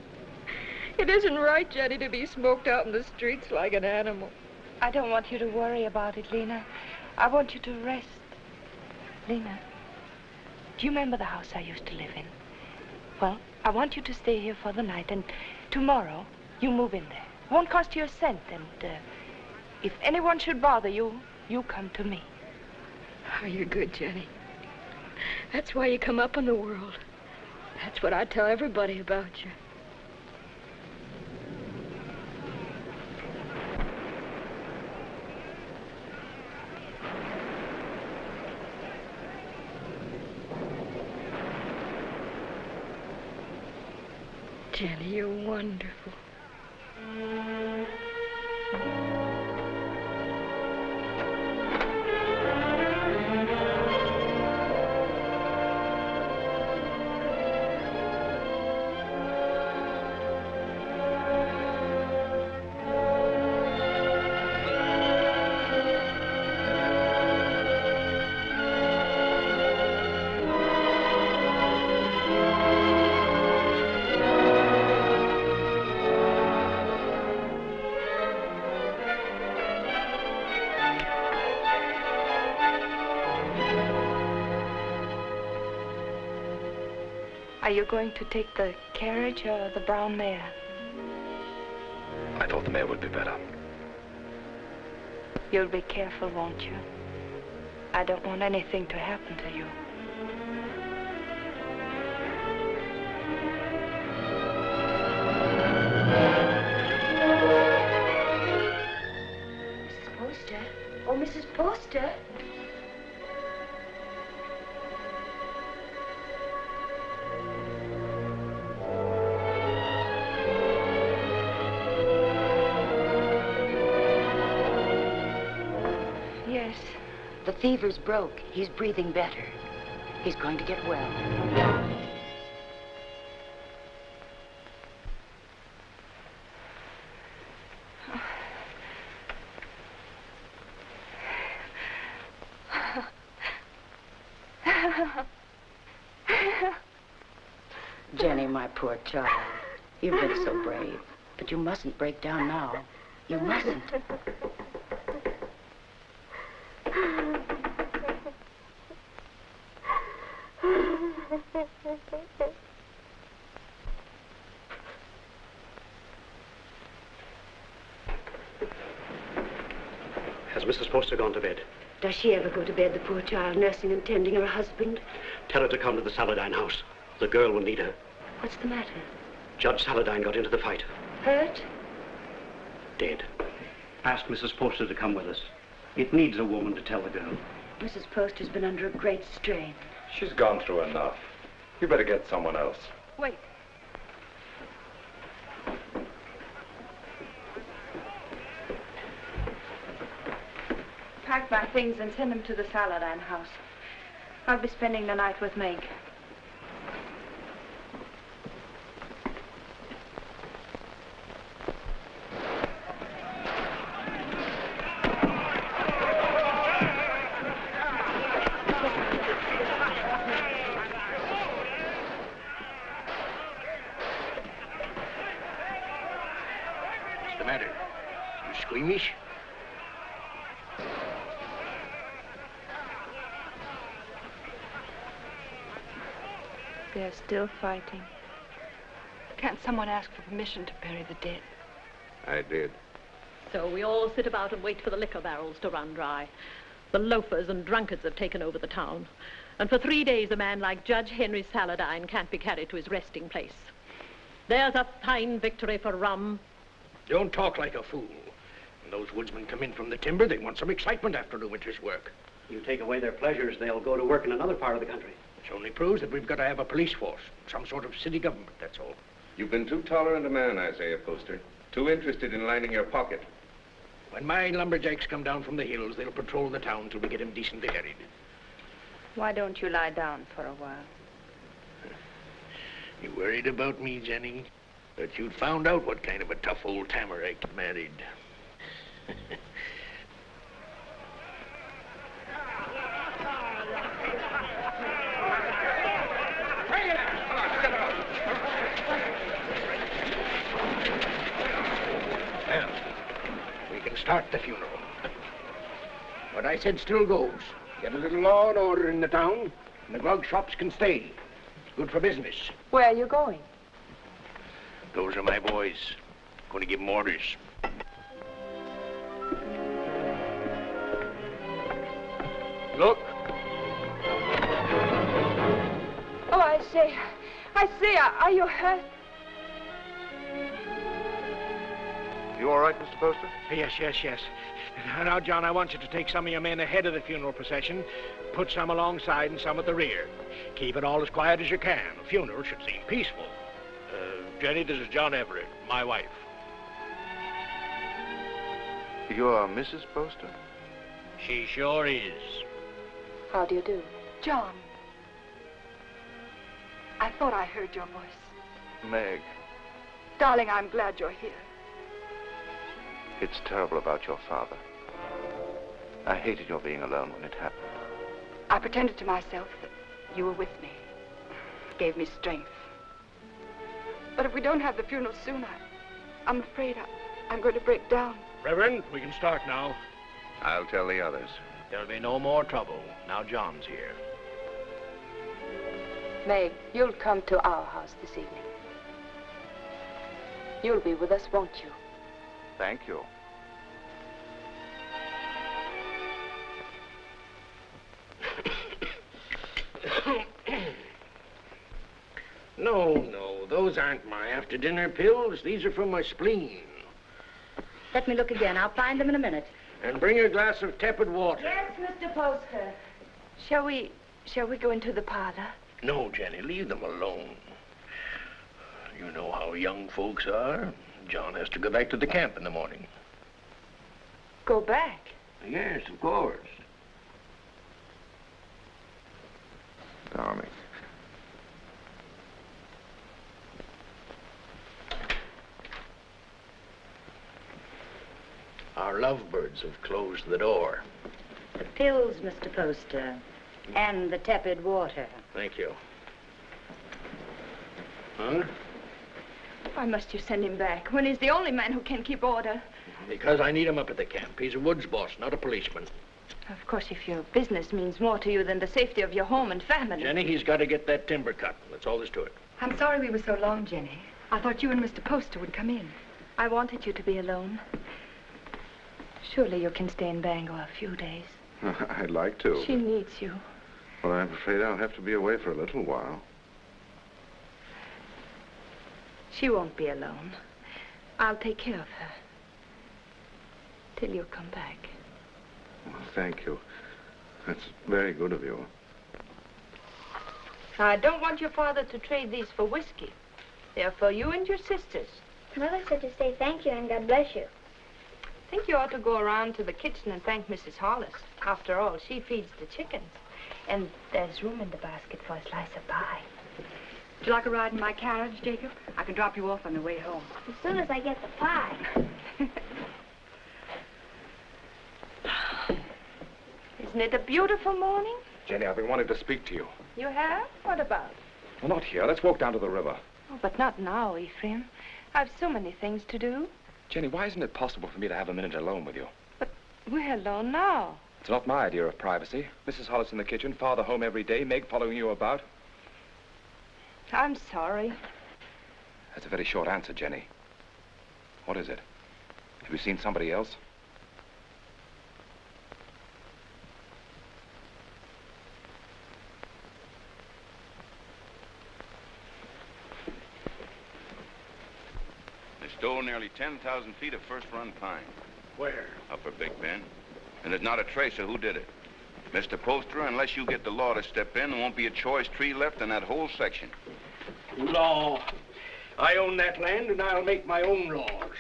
It isn't right, Jenny, to be smoked out in the streets like an animal. I don't want you to worry about it, Lena. I want you to rest. Lena, do you remember the house I used to live in? Well, I want you to stay here for the night, and tomorrow you move in there. It won't cost you a cent, and if anyone should bother you, you come to me. Oh, you're good, Jenny. That's why you come up in the world. That's what I tell everybody about you. Jenny, you're wonderful. Are you going to take the carriage or the brown mare? I thought the mare would be better. You'll be careful, won't you? I don't want anything to happen to you. Mrs. Poster? Oh, Mrs. Poster? The fever's broke. He's breathing better. He's going to get well. Jenny, my poor child. You've been so brave. But you mustn't break down now. You mustn't. Has Mrs. Poster gone to bed? Does she ever go to bed, the poor child, nursing and tending her husband? Tell her to come to the Saladine house. The girl will need her. What's the matter? Judge Saladine got into the fight. Hurt? Dead. Ask Mrs. Poster to come with us. It needs a woman to tell the girl. Mrs. Poster's been under a great strain. She's gone through enough. You better get someone else. Wait. pack my things and send them to the Saladin house. I'll be spending the night with Meg. What's the matter? You squeamish? They're still fighting. Can't someone ask for permission to bury the dead? I did. So we all sit about and wait for the liquor barrels to run dry. The loafers and drunkards have taken over the town. And for 3 days, a man like Judge Henry Saladin can't be carried to his resting place. There's a fine victory for rum. Don't talk like a fool. When those woodsmen come in from the timber, they want some excitement after the winter's work. You take away their pleasures, they'll go to work in another part of the country. Which only proves that we've got to have a police force, some sort of city government, that's all. You've been too tolerant a man, Isaiah Poster. Too interested in lining your pocket. When my lumberjacks come down from the hills, they'll patrol the town till we get him decently buried. Why don't you lie down for a while? You worried about me, Jenny? That you'd found out what kind of a tough old tamarack you married. Well, we can start the funeral. What I said still goes. Get a little law and order in the town, and the grog shops can stay. It's good for business. Where are you going? Those are my boys. Going to give them orders. Look. Oh, I say, are you hurt? You all right, Mr. Poster? Yes. Now, John, I want you to take some of your men ahead of the funeral procession, put some alongside and some at the rear. Keep it all as quiet as you can. The funeral should seem peaceful. Jenny, this is John Everett, my wife. You're Mrs. Poster? She sure is. How do you do? John. I thought I heard your voice. Meg, Darling, I'm glad you're here. it's terrible about your father. I hated your being alone when it happened. I pretended to myself that you were with me. It gave me strength. But if we don't have the funeral soon, I'm afraid I'm going to break down. Reverend, we can start now. I'll tell the others. There'll be no more trouble. Now John's here. Meg, you'll come to our house this evening. You'll be with us, won't you? Thank you. No, those aren't my after-dinner pills. These are from my spleen. Let me look again. I'll find them in a minute. And bring a glass of tepid water. Yes, Mr. Poster. Shall we go into the parlor? No, Jenny, leave them alone. You know how young folks are. John has to go back to the camp in the morning. Go back? Yes, of course. Darling. Our lovebirds have closed the door. The pills, Mr. Poster, and the tepid water. Thank you. Huh? Why must you send him back when he's the only man who can keep order? Because I need him up at the camp. He's a woods boss, not a policeman. Of course, if your business means more to you than the safety of your home and family. Jenny, he's got to get that timber cut. That's all there's to it. I'm sorry we were so long, Jenny. I thought you and Mr. Poster would come in. I wanted you to be alone. Surely you can stay in Bangor a few days. I'd like to. She needs you. Well, I'm afraid I'll have to be away for a little while. She won't be alone. I'll take care of her. Till you come back. Well, thank you. That's very good of you. I don't want your father to trade these for whiskey. They're for you and your sisters. Mother said to say thank you and God bless you. I think you ought to go around to the kitchen and thank Mrs. Hollis. After all, she feeds the chickens. And there's room in the basket for a slice of pie. Would you like a ride in my carriage, Jacob? I can drop you off on the way home. As soon as I get the pie. Isn't it a beautiful morning? Jenny, I've been wanting to speak to you. You have? What about? Well, not here. Let's walk down to the river. Oh, but not now, Ephraim. I've so many things to do. Jenny, why isn't it possible for me to have a minute alone with you? But we're alone now. It's not my idea of privacy. Mrs. Hollis in the kitchen, Father home every day, Meg following you about. I'm sorry. That's a very short answer, Jenny. What is it? Have you seen somebody else? They stole nearly 10,000 feet of first-run pine. Where? Upper Big Bend. And there's not a trace of who did it. Mr. Poster, unless you get the law to step in, there won't be a choice tree left in that whole section. Law. I own that land, and I'll make my own laws.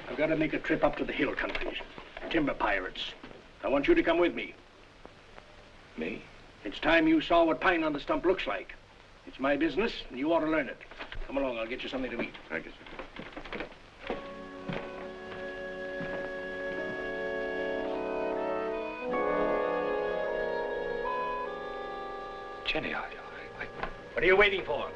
I've got to make a trip up to the hill countries. Timber pirates. I want you to come with me. Me? It's time you saw what pine on the stump looks like. It's my business, and you ought to learn it. Come along, I'll get you something to eat. Thank you, sir. Jenny, What are you waiting for?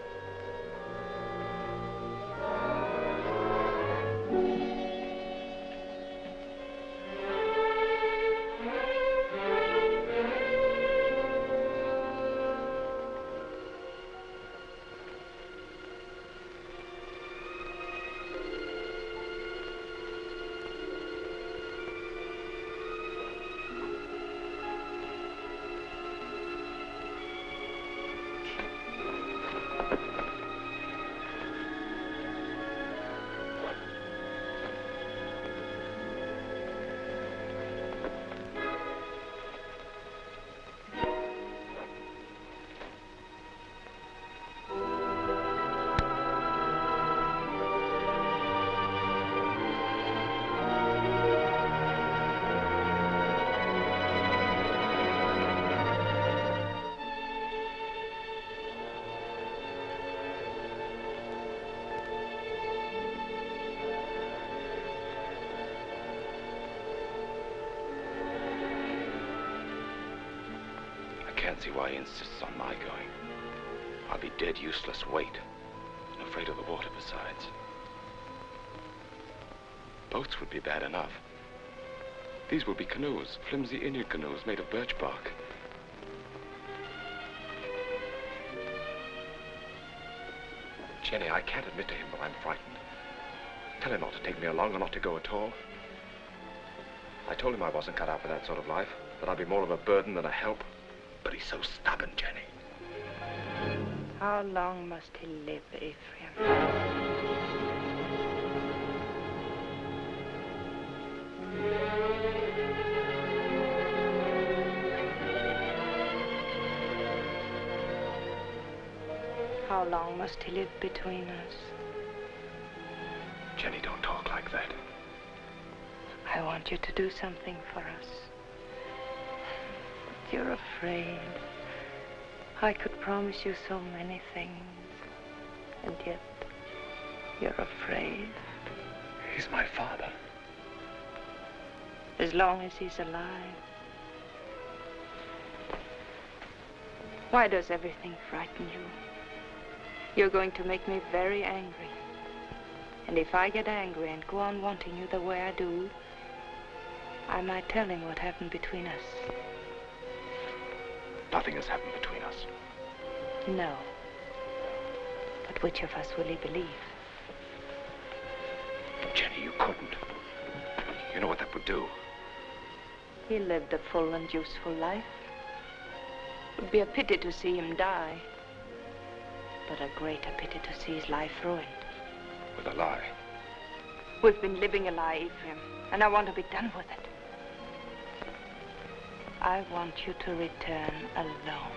I can't see why he insists on my going. I'll be dead useless weight, and afraid of the water besides. Boats would be bad enough. These will be canoes, flimsy Indian canoes made of birch bark. Jenny, I can't admit to him that I'm frightened. Tell him not to take me along or not to go at all. I told him I wasn't cut out for that sort of life, that I'd be more of a burden than a help. But he's so stubborn, Jenny. How long must he live, Ephraim? How long must he live between us? Jenny, don't talk like that. I want you to do something for us. You're afraid. I could promise you so many things, and yet you're afraid. He's my father. As long as he's alive. Why does everything frighten you? You're going to make me very angry. And if I get angry and go on wanting you the way I do, I might tell him what happened between us. Nothing has happened between us. No. But which of us will he believe? Jenny, you couldn't. You know what that would do. He lived a full and useful life. It would be a pity to see him die. But a greater pity to see his life ruined. With a lie. We've been living a lie, Ephraim, and I want to be done with it. I want you to return alone.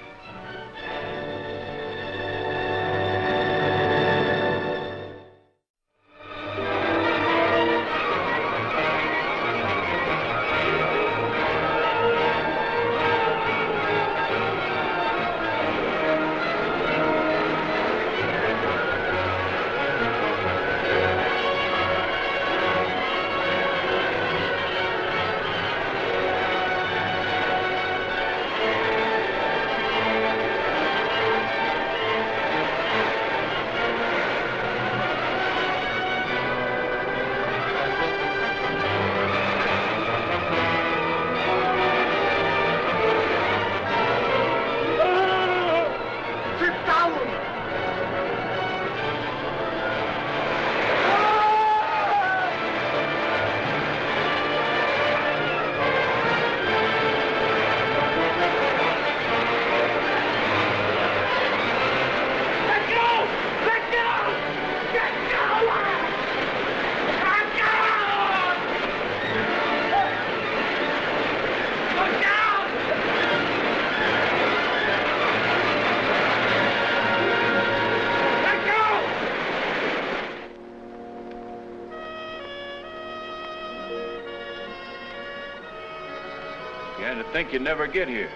You'd think you'd never get here.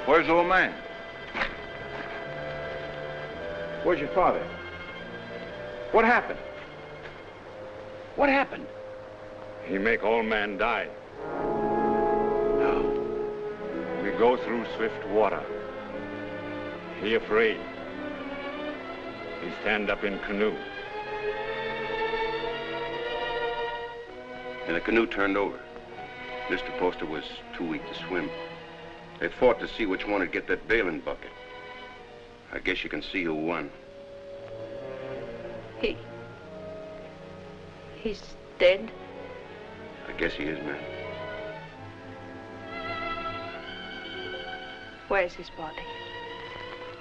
Where's the old man? Where's your father? What happened? What happened? He make old man die. Now, we go through swift water. He afraid. He stand up in canoe. And the canoe turned over. Mr. Poster was too weak to swim. They fought to see which one would get that bailing bucket. I guess you can see who won. He's dead? I guess he is, ma'am. Where's his body?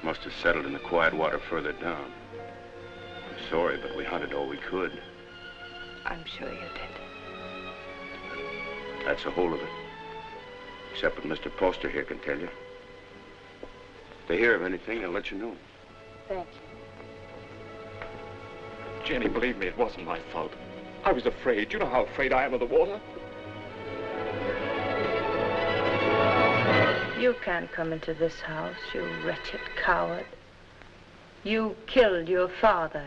Must have settled in the quiet water further down. I'm sorry, but we hunted all we could. I'm sure you did. That's the whole of it. Except what Mr. Poster here can tell you. If they hear of anything, I'll let you know. Thank you. Jenny, believe me, it wasn't my fault. I was afraid. You know how afraid I am of the water. You can't come into this house, you wretched coward. You killed your father.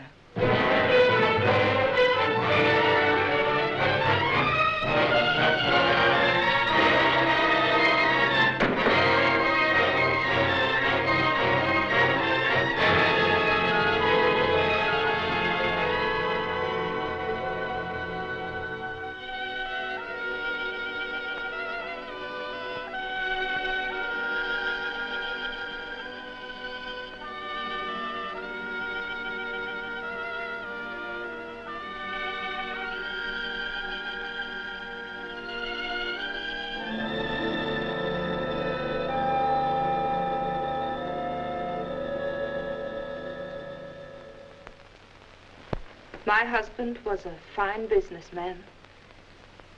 My husband was a fine businessman,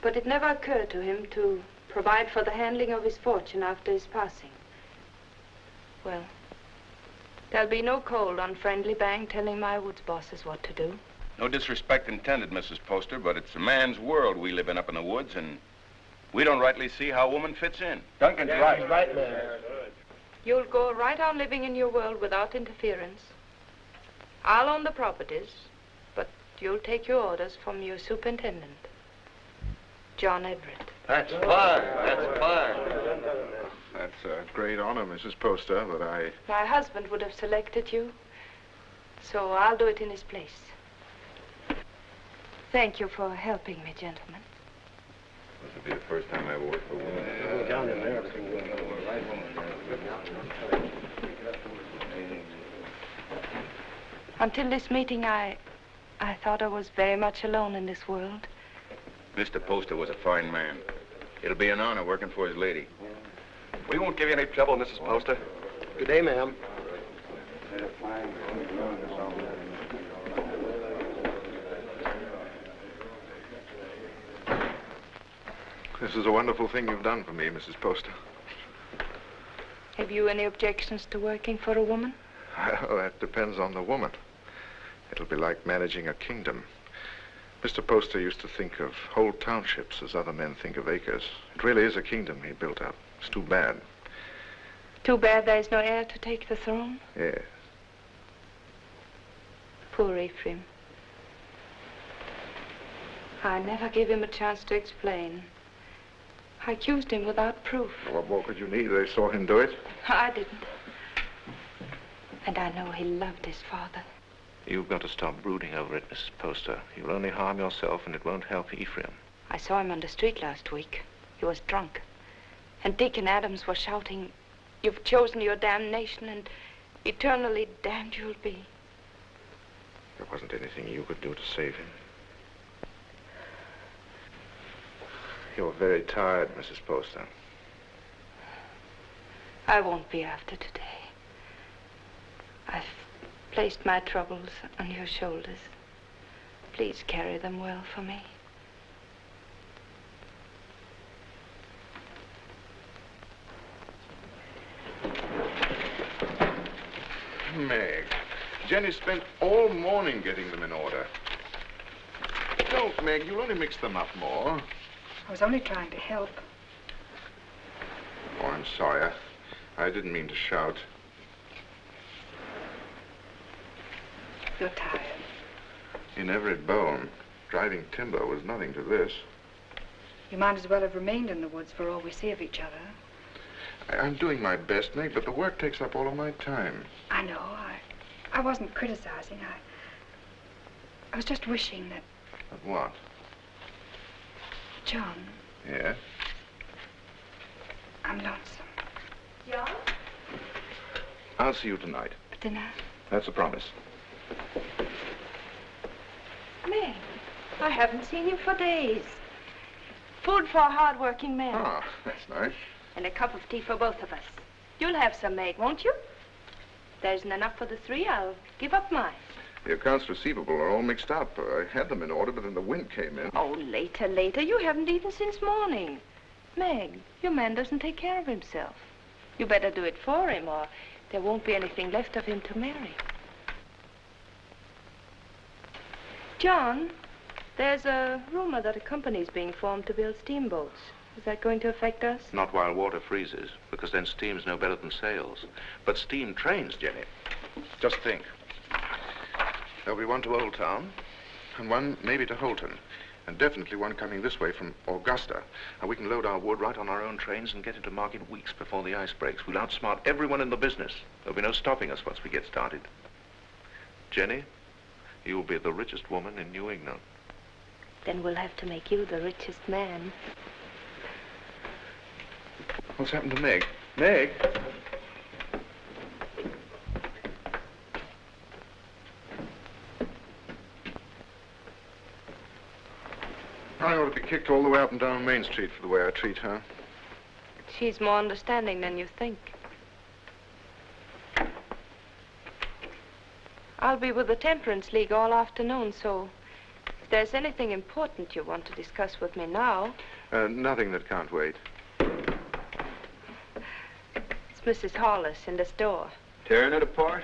but it never occurred to him to provide for the handling of his fortune after his passing. Well, there'll be no cold, unfriendly bang telling my woods bosses what to do. No disrespect intended, Mrs. Poster, but it's a man's world we live in up in the woods, and we don't rightly see how a woman fits in. Duncan's right. He's right, man. You'll go right on living in your world without interference. I'll own the properties, but you'll take your orders from your superintendent, John Everett. That's fine. That's fine. That's a great honor, Mrs. Poster, but My husband would have selected you, so I'll do it in his place. Thank you for helping me, gentlemen. This will be the first time I ever worked for a woman. Go down in there. Until this meeting, I thought I was very much alone in this world. Mr. Poster was a fine man. It'll be an honor working for his lady. We won't give you any trouble, Mrs. Poster. Good day, ma'am. This is a wonderful thing you've done for me, Mrs. Poster. Have you any objections to working for a woman? Well, that depends on the woman. It'll be like managing a kingdom. Mr. Poster used to think of whole townships as other men think of acres. It really is a kingdom he built up. It's too bad. Too bad there's no heir to take the throne. Yes. Poor Ephraim. I never gave him a chance to explain. I accused him without proof. What more could you need? They saw him do it. I didn't. And I know he loved his father. You've got to stop brooding over it, Mrs. Poster. You'll only harm yourself, and it won't help Ephraim. I saw him on the street last week. He was drunk. And Dick and Adams were shouting, "You've chosen your damnation, and eternally damned you'll be." There wasn't anything you could do to save him. You're very tired, Mrs. Poster. I won't be after today. I've placed my troubles on your shoulders. Please carry them well for me. Meg, Jenny spent all morning getting them in order. Don't, Meg. You'll only mix them up more. I was only trying to help. Oh, I'm sorry. I didn't mean to shout. You're tired. In every bone, driving timber was nothing to this. You might as well have remained in the woods for all we see of each other. I'm doing my best, Meg, but the work takes up all of my time. I know. I wasn't criticizing. I was just wishing that... But what? John, Yes? I'm lonesome. John? I'll see you tonight. For dinner? That's a promise. Meg, I haven't seen you for days. Food for a hard-working man. Ah, that's nice. And a cup of tea for both of us. You'll have some, Meg, won't you? There isn't enough for the three. I'll give up mine. The accounts receivable are all mixed up. I had them in order, but then the wind came in. Oh, later. You haven't eaten since morning. Meg, your man doesn't take care of himself. You better do it for him, or there won't be anything left of him to marry. John, there's a rumor that a company's being formed to build steamboats. Is that going to affect us? Not while water freezes, because then steam's no better than sails. But steam trains, Jenny. Just think. There'll be one to Old Town, and one maybe to Holton, and definitely one coming this way from Augusta. And we can load our wood right on our own trains and get into market weeks before the ice breaks. We'll outsmart everyone in the business. There'll be no stopping us once we get started. Jenny, you'll be the richest woman in New England. Then we'll have to make you the richest man. What's happened to Meg? Meg? I ought to be kicked all the way up and down Main Street for the way I treat her. She's more understanding than you think. I'll be with the Temperance League all afternoon, so if there's anything important you want to discuss with me now... Nothing that can't wait. It's Mrs. Hollis in the store. Tearing it apart?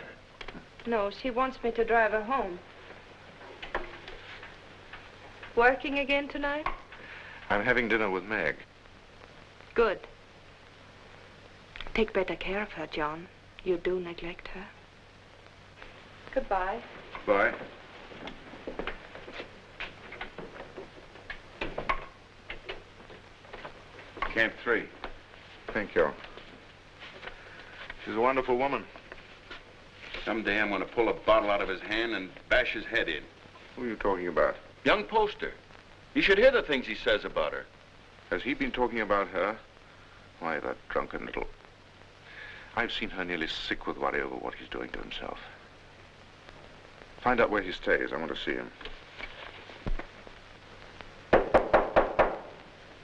No, she wants me to drive her home. Working again tonight? I'm having dinner with Meg. Good. Take better care of her, John. You do neglect her. Goodbye. Bye. Camp 3. Thank you. She's a wonderful woman. Someday I'm going to pull a bottle out of his hand and bash his head in. Who are you talking about? Young Poster. You should hear the things he says about her. Has he been talking about her? Why, that drunken little... I've seen her nearly sick with worry over what he's doing to himself. Find out where he stays. I want to see him.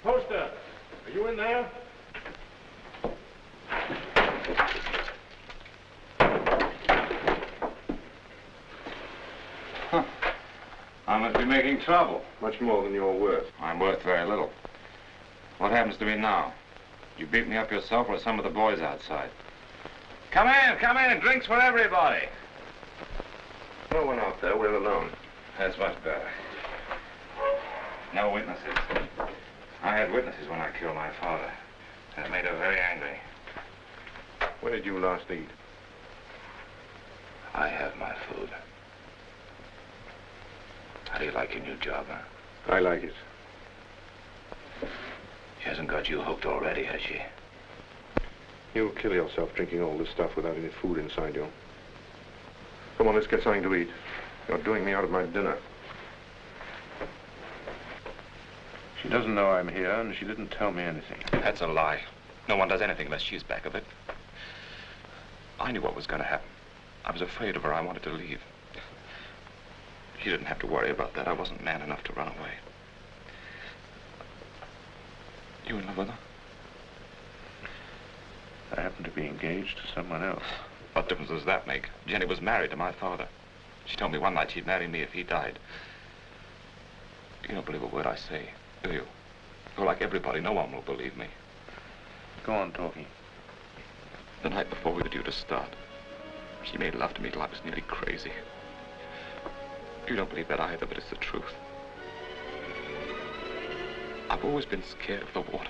Poster, are you in there? Huh. I must be making trouble. Much more than you're worth. I'm worth very little. What happens to me now? You beat me up yourself or some of the boys outside? Come in, drinks for everybody. No one out there, we're alone. That's much better. No witnesses. I had witnesses when I killed my father. That made her very angry. Where did you last eat? I have my food. How do you like your new job, huh? I like it. She hasn't got you hooked already, has she? You'll kill yourself drinking all this stuff without any food inside you. Come on, let's get something to eat. You're doing me out of my dinner. She doesn't know I'm here, and she didn't tell me anything. That's a lie. No one does anything unless she's back of it. I knew what was going to happen. I was afraid of her. I wanted to leave. She didn't have to worry about that. I wasn't man enough to run away. You in love with her? I happen to be engaged to someone else. What difference does that make? Jenny was married to my father. She told me one night she'd marry me if he died. You don't believe a word I say, do you? You're like everybody. No one will believe me. Go on talking. The night before we were due to start, she made love to me till I was nearly crazy. You don't believe that either, but it's the truth. I I've always been scared of the water.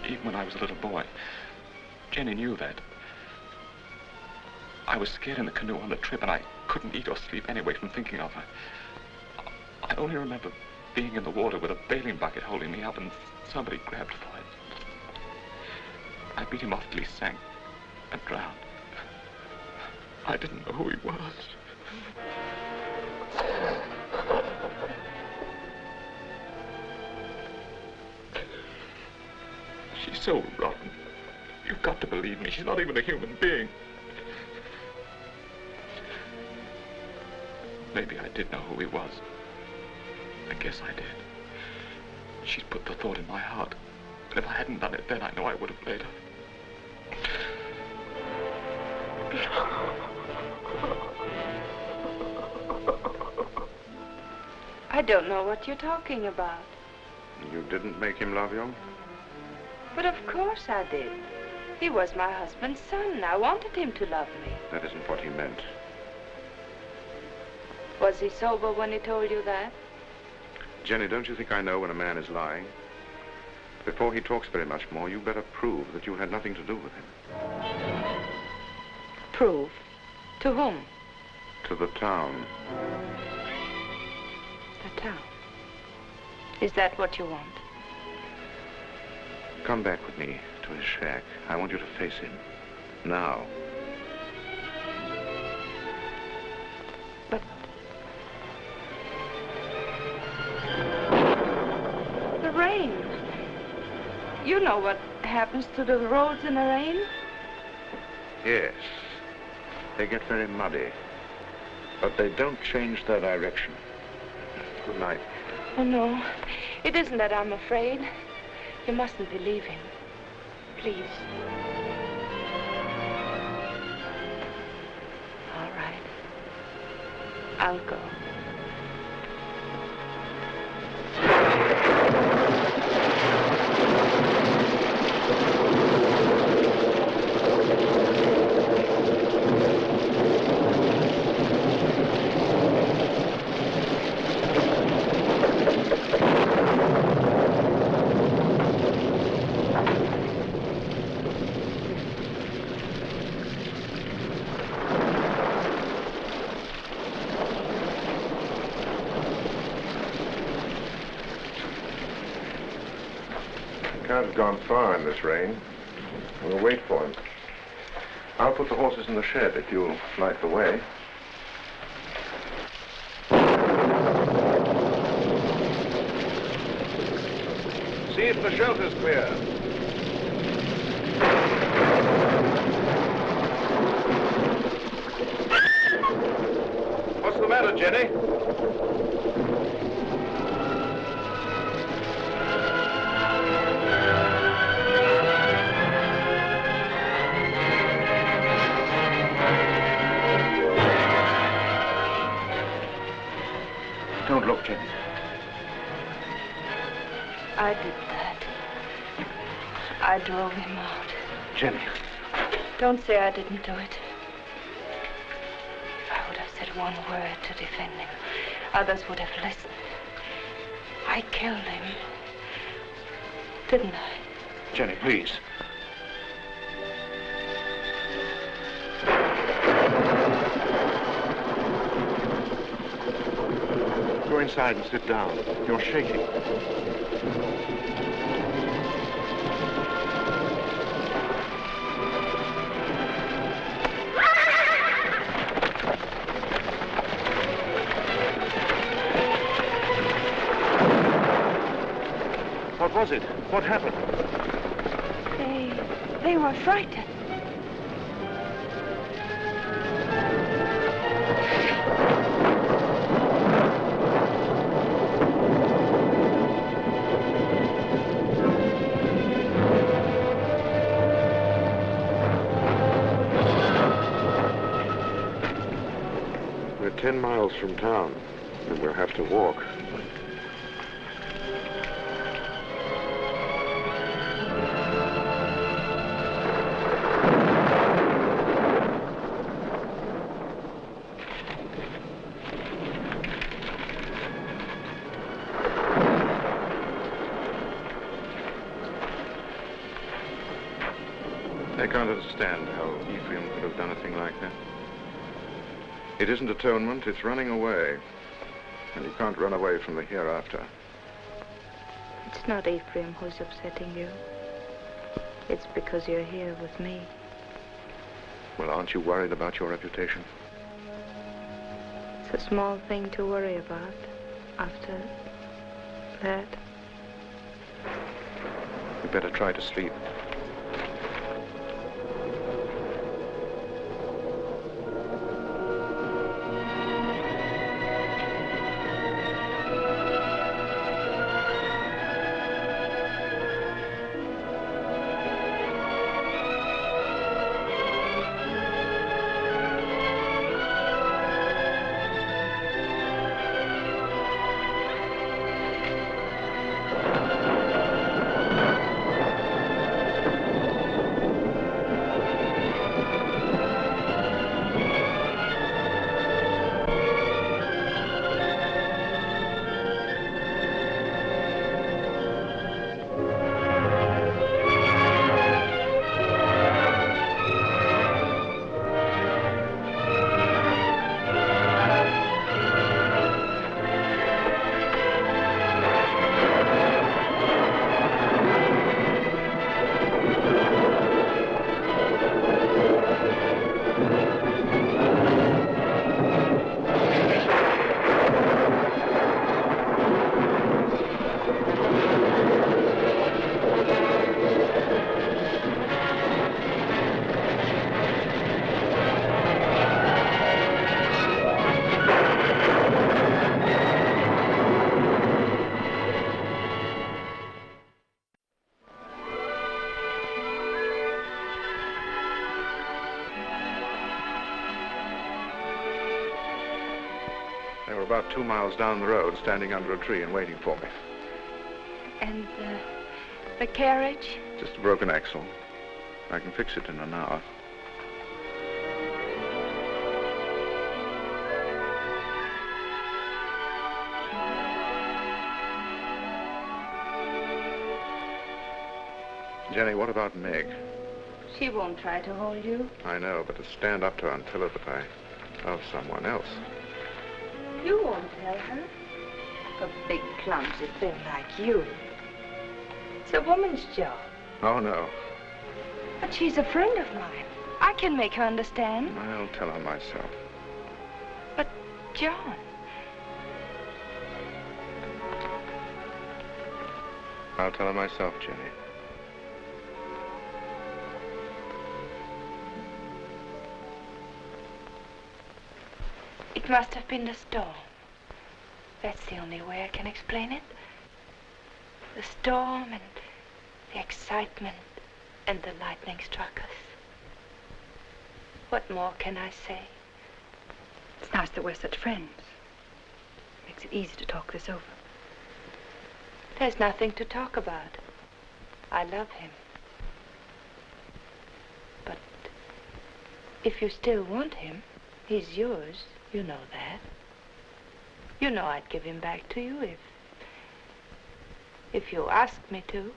Even when I was a little boy. Jenny knew that. I was scared in the canoe on the trip, and I couldn't eat or sleep anyway from thinking of her. I only remember being in the water with a bailing bucket holding me up, and somebody grabbed for it. I beat him off till he sank and drowned. I didn't know who he was. She's so rotten. You've got to believe me. She's not even a human being. Maybe I did know who he was. I guess I did. She's put the thought in my heart. And if I hadn't done it then, I know I would have later. I don't know what you're talking about. You didn't make him love you? But of course I did. He was my husband's son. I wanted him to love me. That isn't what he meant. Was he sober when he told you that? Jenny, don't you think I know when a man is lying? Before he talks very much more, you better prove that you had nothing to do with him. Prove? To whom? To the town. The town? Is that what you want? Come back with me to his shack. I want you to face him. Now. But... the rain. You know what happens to the roads in the rain? Yes. They get very muddy. But they don't change their direction. Good night. Oh, no. It isn't that I'm afraid. You mustn't believe him. Please. All right. I'll go. Can't have gone far in this rain. We'll wait for him. I'll put the horses in the shed if you'll light the way. See if the shelter's clear. What's the matter, Jenny? Don't look, Jenny. I did that. I drove him out. Jenny. Don't say I didn't do it. If I would have said one word to defend him, others would have listened. I killed him. Didn't I? Jenny, please. Go inside and sit down. You're shaking. What was it? What happened? They were frightened. We're 10 miles from town, and we'll have to walk. I can't understand how Ephraim could have done a thing like that. It isn't atonement, it's running away. And you can't run away from the hereafter. It's not Ephraim who's upsetting you. It's because you're here with me. Well, aren't you worried about your reputation? It's a small thing to worry about after that. You better try to sleep. They were about 2 miles down the road, standing under a tree and waiting for me. And the carriage? Just a broken axle. I can fix it in an hour. Jenny, what about Meg? She won't try to hold you. I know, but to stand up to her and tell her that I love someone else. You won't tell her. A big, clumsy thing like you. It's a woman's job. Oh, no. But she's a friend of mine. I can make her understand. I'll tell her myself. But, John... I'll tell her myself, Jenny. It must have been the storm. That's the only way I can explain it. The storm and the excitement and the lightning struck us. What more can I say? It's nice that we're such friends. Makes it easy to talk this over. There's nothing to talk about. I love him. But if you still want him, he's yours. You know that. You know I'd give him back to you if you asked me to.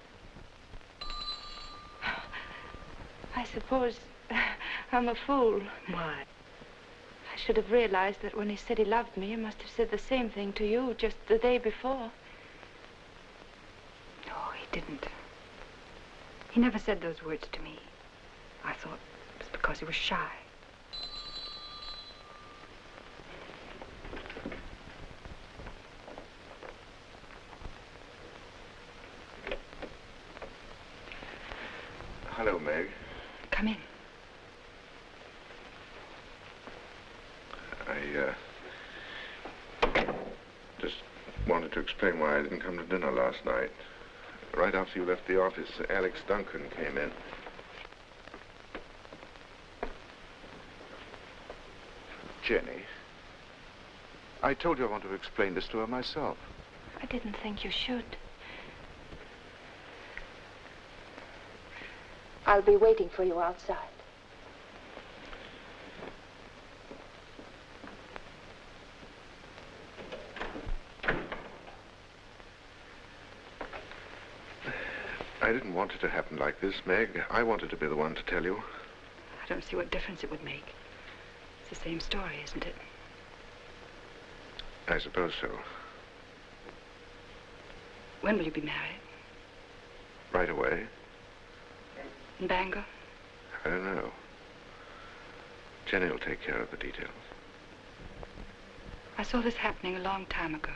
I suppose I'm a fool. Why? I should have realized that when he said he loved me, he must have said the same thing to you just the day before. No, he didn't. He never said those words to me. I thought it was because he was shy. Hello, Meg. Come in. I just wanted to explain why I didn't come to dinner last night. Right after you left the office, Alex Duncan came in. Jenny, I told you I wanted to explain this to her myself. I didn't think you should. I'll be waiting for you outside. I didn't want it to happen like this, Meg. I wanted to be the one to tell you. I don't see what difference it would make. It's the same story, isn't it? I suppose so. When will you be married? Right away? In Bangor? I don't know. Jenny will take care of the details. I saw this happening a long time ago.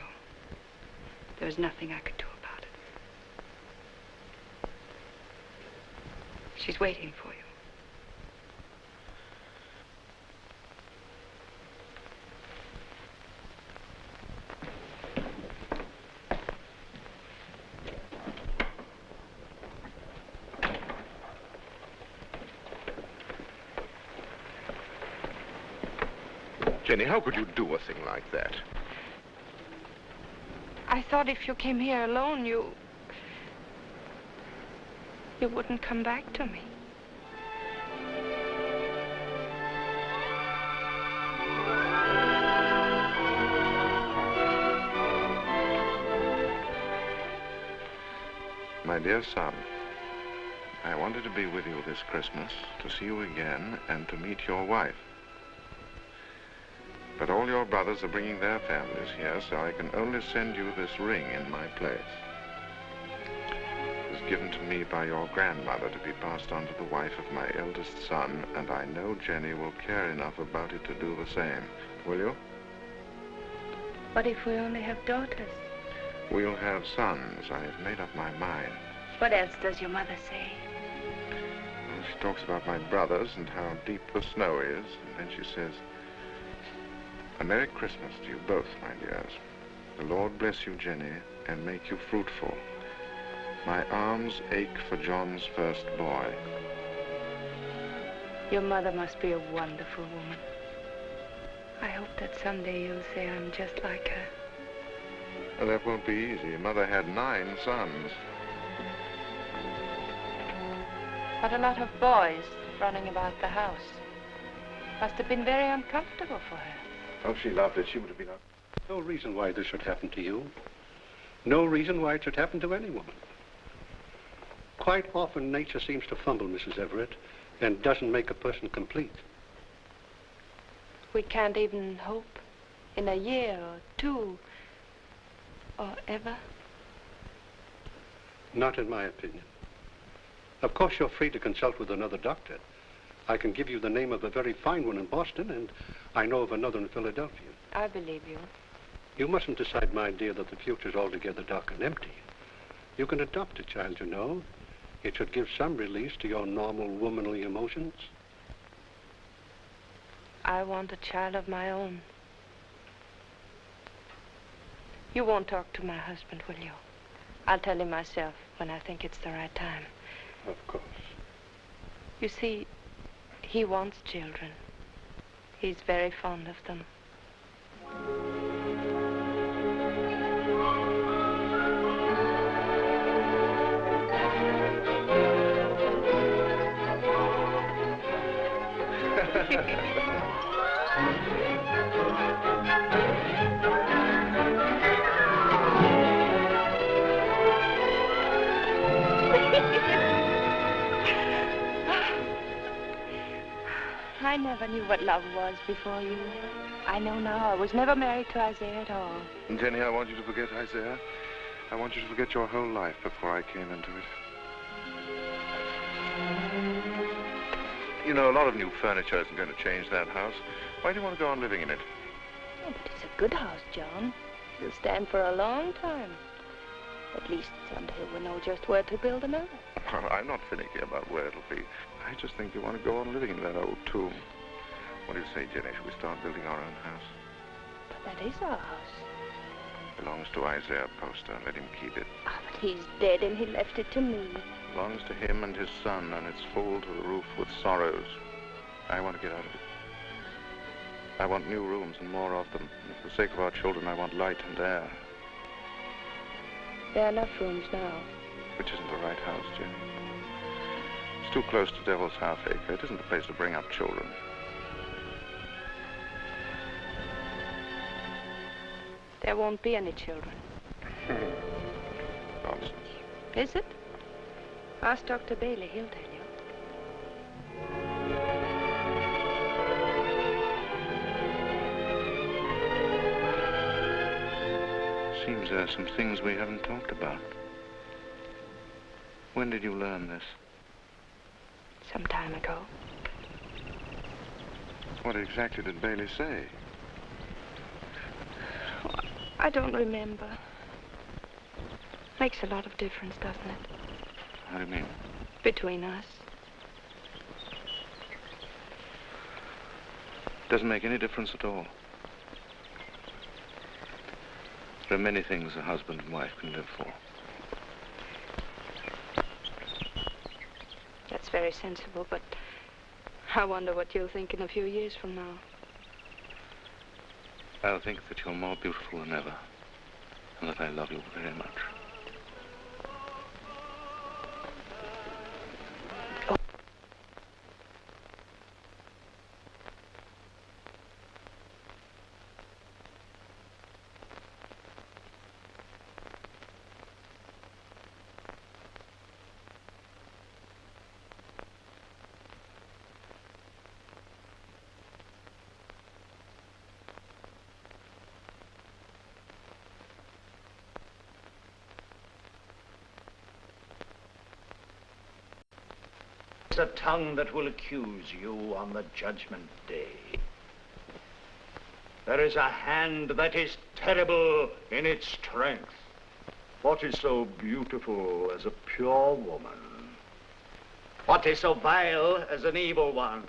There was nothing I could do about it. She's waiting for you. Jenny, how could you do a thing like that? I thought if you came here alone, you wouldn't come back to me. My dear son, I wanted to be with you this Christmas, to see you again, and to meet your wife. But all your brothers are bringing their families here, so I can only send you this ring in my place. It was given to me by your grandmother to be passed on to the wife of my eldest son, and I know Jenny will care enough about it to do the same. Will you? What if we only have daughters? We'll have sons. I have made up my mind. What else does your mother say? Well, she talks about my brothers and how deep the snow is, and then she says, "A Merry Christmas to you both, my dears. The Lord bless you, Jenny, and make you fruitful. My arms ache for John's first boy." Your mother must be a wonderful woman. I hope that someday you'll say I'm just like her. Well, that won't be easy. Mother had 9 sons. What a lot of boys running about the house. Must have been very uncomfortable for her. Oh, she loved it. She would have been... No reason why this should happen to you. No reason why it should happen to any woman. Quite often, nature seems to fumble, Mrs. Everett, and doesn't make a person complete. We can't even hope in a year or 2 or ever. Not in my opinion. Of course, you're free to consult with another doctor. I can give you the name of a very fine one in Boston, and I know of another in Philadelphia. I believe you. You mustn't decide, my dear, that the future's altogether dark and empty. You can adopt a child, you know. It should give some release to your normal womanly emotions. I want a child of my own. You won't talk to my husband, will you? I'll tell him myself when I think it's the right time. Of course. You see, he wants children. He's very fond of them. I never knew what love was before you. I know now. I was never married to Isaiah at all. And Jenny, I want you to forget Isaiah. I want you to forget your whole life before I came into it. You know, a lot of new furniture isn't going to change that house. Why do you want to go on living in it? Oh, but it's a good house, John. It'll stand for a long time. At least until we know just where to build another. Well, I'm not finicky about where it'll be. I just think you want to go on living in that old tomb. What do you say, Jenny? Should we start building our own house? But that is our house. Belongs to Isaiah Poster. Let him keep it. Ah, but he's dead and he left it to me. Belongs to him and his son, and it's full to the roof with sorrows. I want to get out of it. I want new rooms and more of them. And for the sake of our children, I want light and air. There are enough rooms now. Which isn't the right house, Jenny. It's too close to Devil's Half-Acre. It isn't the place to bring up children. There won't be any children. Nonsense. Is it? Ask Dr. Bailey, he'll tell you. Seems there are some things we haven't talked about. When did you learn this? Some time ago. What exactly did Bailey say? Oh, I don't remember. Makes a lot of difference, doesn't it? How do you mean? Between us. Doesn't make any difference at all. There are many things a husband and wife can live for. That's very sensible, but I wonder what you'll think in a few years from now. I'll think that you're more beautiful than ever, and that I love you very much. A tongue that will accuse you on the judgment day. There is a hand that is terrible in its strength. What is so beautiful as a pure woman? What is so vile as an evil one?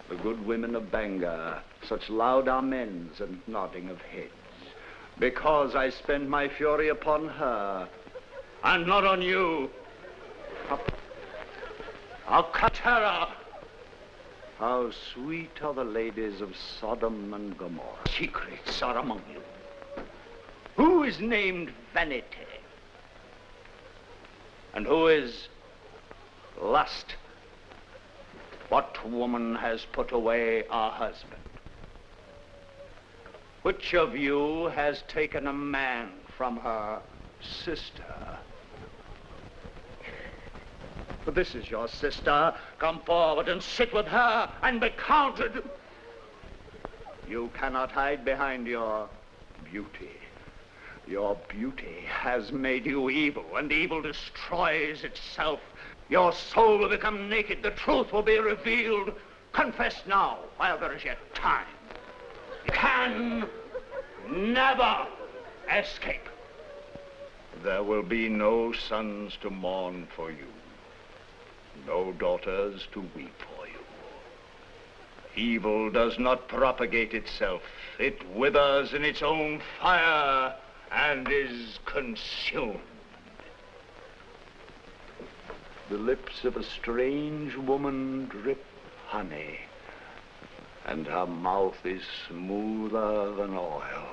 The good women of Bangor, such loud amens and nodding of heads, because I spend my fury upon her, and not on you. Terror. How sweet are the ladies of Sodom and Gomorrah. Secrets are among you. Who is named Vanity? And who is Lust? What woman has put away her husband? Which of you has taken a man from her sister? But this is your sister. Come forward and sit with her and be counted. You cannot hide behind your beauty. Your beauty has made you evil, and evil destroys itself. Your soul will become naked. The truth will be revealed. Confess now, while there is yet time. You can never escape. There will be no sons to mourn for you. No daughters to weep for you. Evil does not propagate itself. It withers in its own fire and is consumed. The lips of a strange woman drip honey, and her mouth is smoother than oil.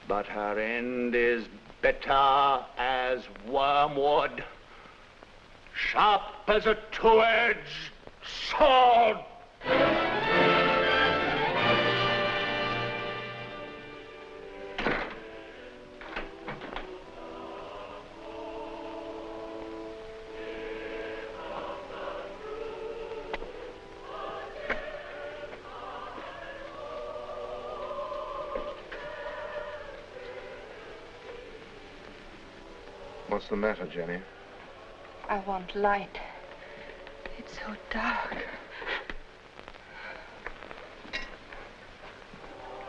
But her end is bitter as wormwood, sharp as a two-edged sword. What's the matter, Jenny? I want light. It's so dark.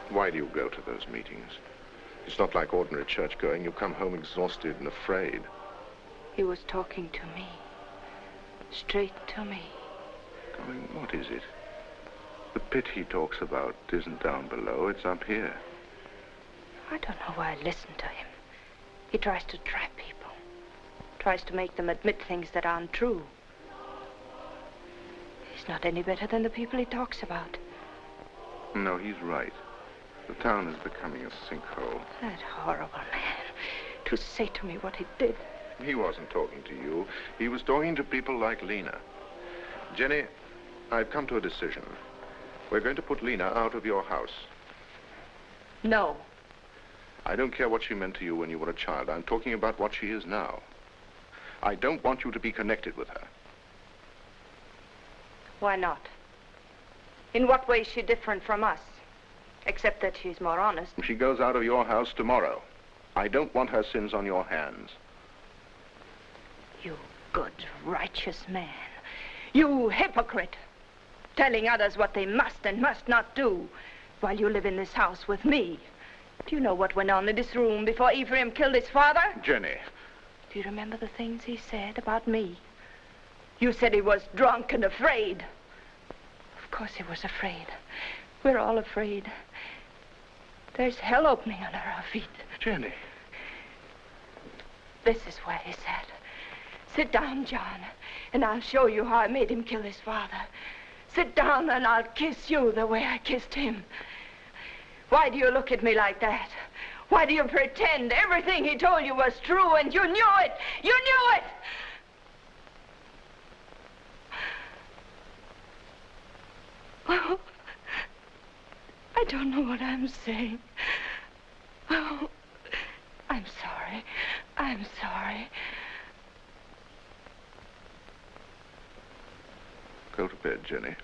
Why do you go to those meetings? It's not like ordinary church going. You come home exhausted and afraid. He was talking to me. Straight to me. Darling, what is it? The pit he talks about isn't down below, it's up here. I don't know why I listen to him. He tries to trap people. Tries to make them admit things that aren't true. He's not any better than the people he talks about. No, he's right. The town is becoming a sinkhole. That horrible man. To say to me what he did. He wasn't talking to you. He was talking to people like Lena. Jenny, I've come to a decision. We're going to put Lena out of your house. No. I don't care what she meant to you when you were a child. I'm talking about what she is now. I don't want you to be connected with her. Why not? In what way is she different from us? Except that she's more honest. She goes out of your house tomorrow. I don't want her sins on your hands. You good, righteous man. You hypocrite. Telling others what they must and must not do while you live in this house with me. Do you know what went on in this room before Ephraim killed his father? Jenny. Do you remember the things he said about me? You said he was drunk and afraid. Of course he was afraid. We're all afraid. There's hell opening under our feet. Jenny. This is where he sat. Sit down, John, and I'll show you how I made him kill his father. Sit down and I'll kiss you the way I kissed him. Why do you look at me like that? Why do you pretend everything he told you was true and you knew it? You knew it! Oh, I don't know what I'm saying. Oh, I'm sorry. I'm sorry. Go to bed, Jenny.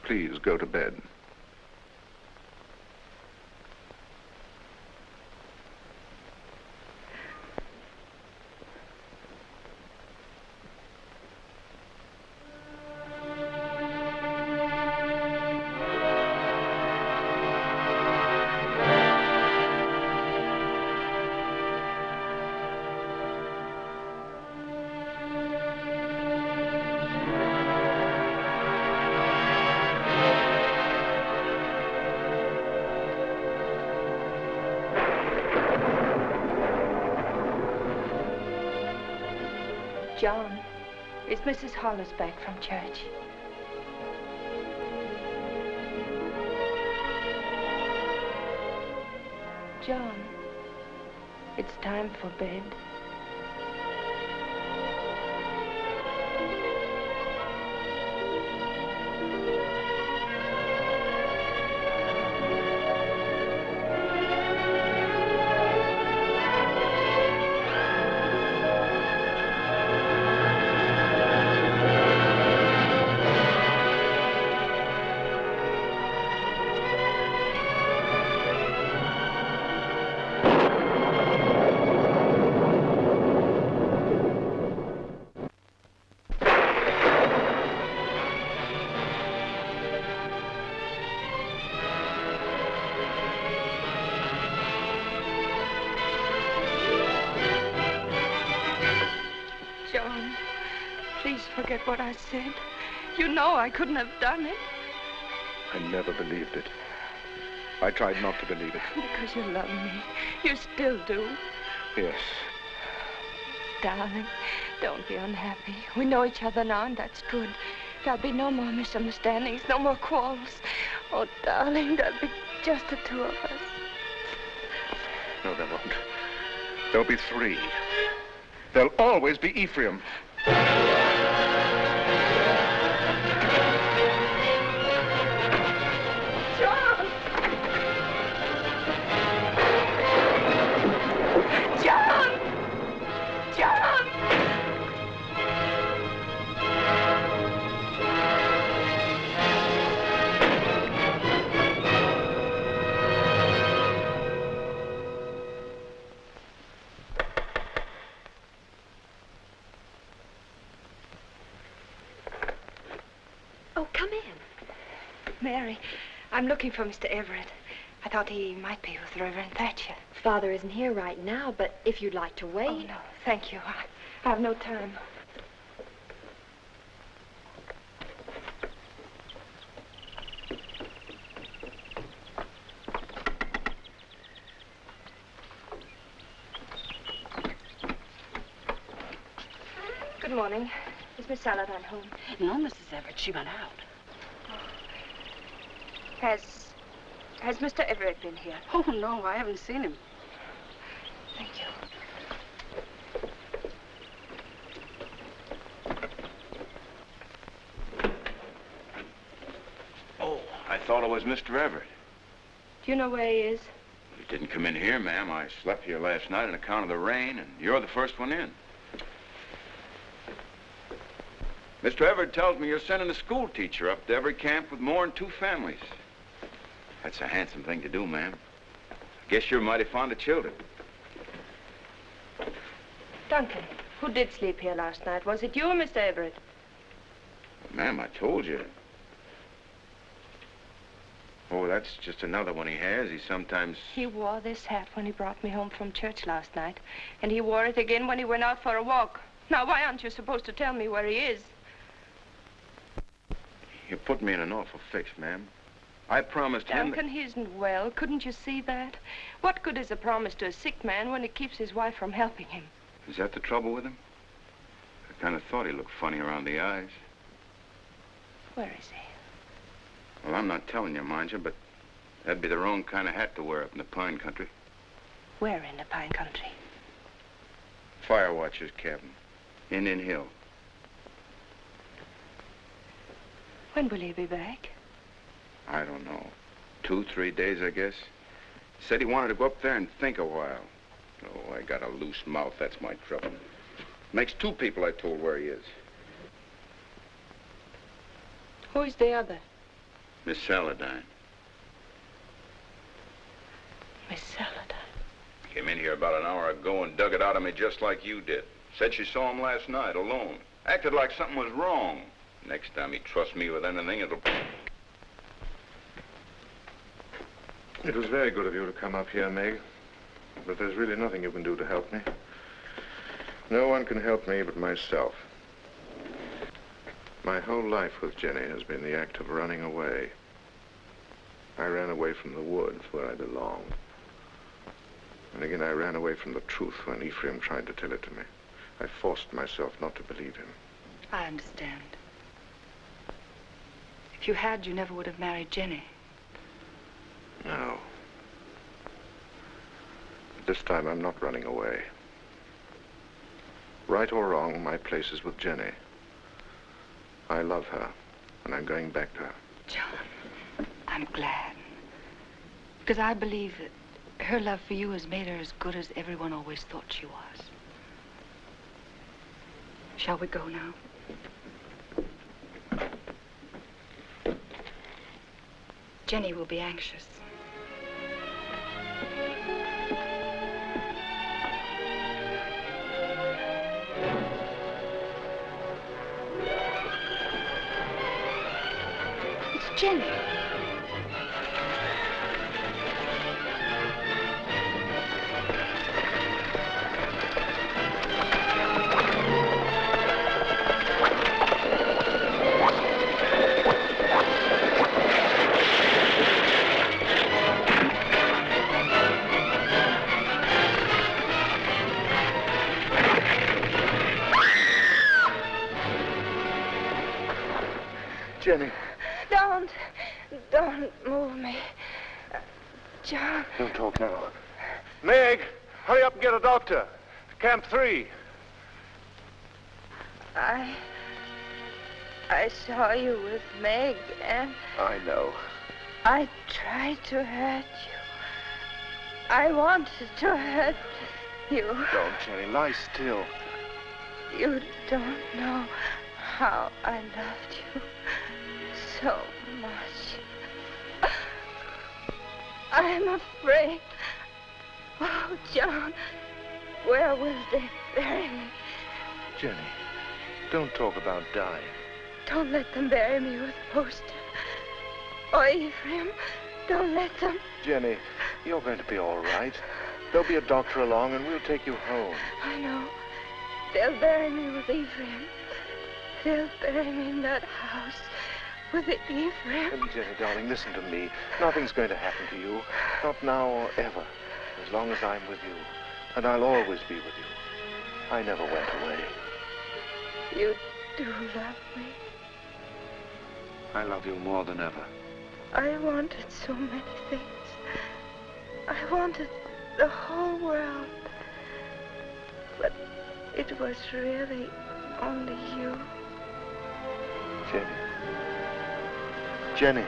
Please go to bed. John, is Mrs. Hollis back from church? John, it's time for bed. Forget what I said. You know I couldn't have done it. I never believed it. I tried not to believe it. Because you love me. You still do. Yes. Darling, don't be unhappy. We know each other now, and that's good. There'll be no more misunderstandings, no more quarrels. Oh, darling, there'll be just the two of us. No, there won't. There'll be three. There'll always be Ephraim. Mary, I'm looking for Mr. Everett. I thought he might be with Reverend Thatcher. Father isn't here right now, but if you'd like to wait... Oh, no, thank you. I have no time. Good morning. Is Miss Saladin home? No, Mrs. Everett. She went out. Has Mr. Everett been here? Oh, no, I haven't seen him. Thank you. Oh, I thought it was Mr. Everett. Do you know where he is? He Didn't come in here, ma'am. I slept here last night on account of the rain, and you're the first one in. Mr. Everett tells me you're sending a school teacher up to every camp with more than 2 families. That's a handsome thing to do, ma'am. I guess you're mighty fond of children. Duncan, who did sleep here last night? Was it you or Mr. Everett? Ma'am, I told you. Oh, that's just another one he has. He sometimes... He wore this hat when he brought me home from church last night, and he wore it again when he went out for a walk. Now, why aren't you supposed to tell me where he is? You put me in an awful fix, ma'am. I promised him... Duncan, he isn't well. Couldn't you see that? What good is a promise to a sick man when it keeps his wife from helping him? Is that the trouble with him? I kind of thought he looked funny around the eyes. Where is he? Well, I'm not telling you, mind you, but that'd be the wrong kind of hat to wear up in the pine country. Where in the pine country? Fire watcher's cabin. Indian Hill. When will he be back? I don't know. 2, 3 days, I guess. Said he wanted to go up there and think a while. Oh, I got a loose mouth. That's my trouble. Makes 2 people I told where he is. Who's the other? Miss Saladine. Miss Saladine? Came in here about an hour ago and dug it out of me just like you did. Said she saw him last night alone. Acted like something was wrong. Next time he trusts me with anything, it'll... It was very good of you to come up here, Meg. But there's really nothing you can do to help me. No one can help me but myself. My whole life with Jenny has been the act of running away. I ran away from the woods where I belong. And again, I ran away from the truth when Ephraim tried to tell it to me. I forced myself not to believe him. I understand. If you had, you never would have married Jenny. No. But this time, I'm not running away. Right or wrong, my place is with Jenny. I love her, and I'm going back to her. John, I'm glad. Because I believe that her love for you has made her as good as everyone always thought she was. Shall we go now? Jenny will be anxious. It's Jenny. Jenny. Don't move me. John. Don't talk now. Meg, hurry up and get a doctor. Camp 3. I saw you with Meg, and... I know. I tried to hurt you. I wanted to hurt you. Don't, Jenny. Lie still. You don't know how I loved you so much. I'm afraid. Oh, John, where will they bury me? Jenny, don't talk about dying. Don't let them bury me with Poster. Or Ephraim, don't let them. Jenny, you're going to be all right. There'll be a doctor along and we'll take you home. I know. They'll bury me with Ephraim. They'll bury me in that house with the Ephraim. Jenny, darling, listen to me. Nothing's going to happen to you. Not now or ever. As long as I'm with you. And I'll always be with you. I never went away. You do love me. I love you more than ever. I wanted so many things. I wanted the whole world. But it was really only you. Jenny. Jenny.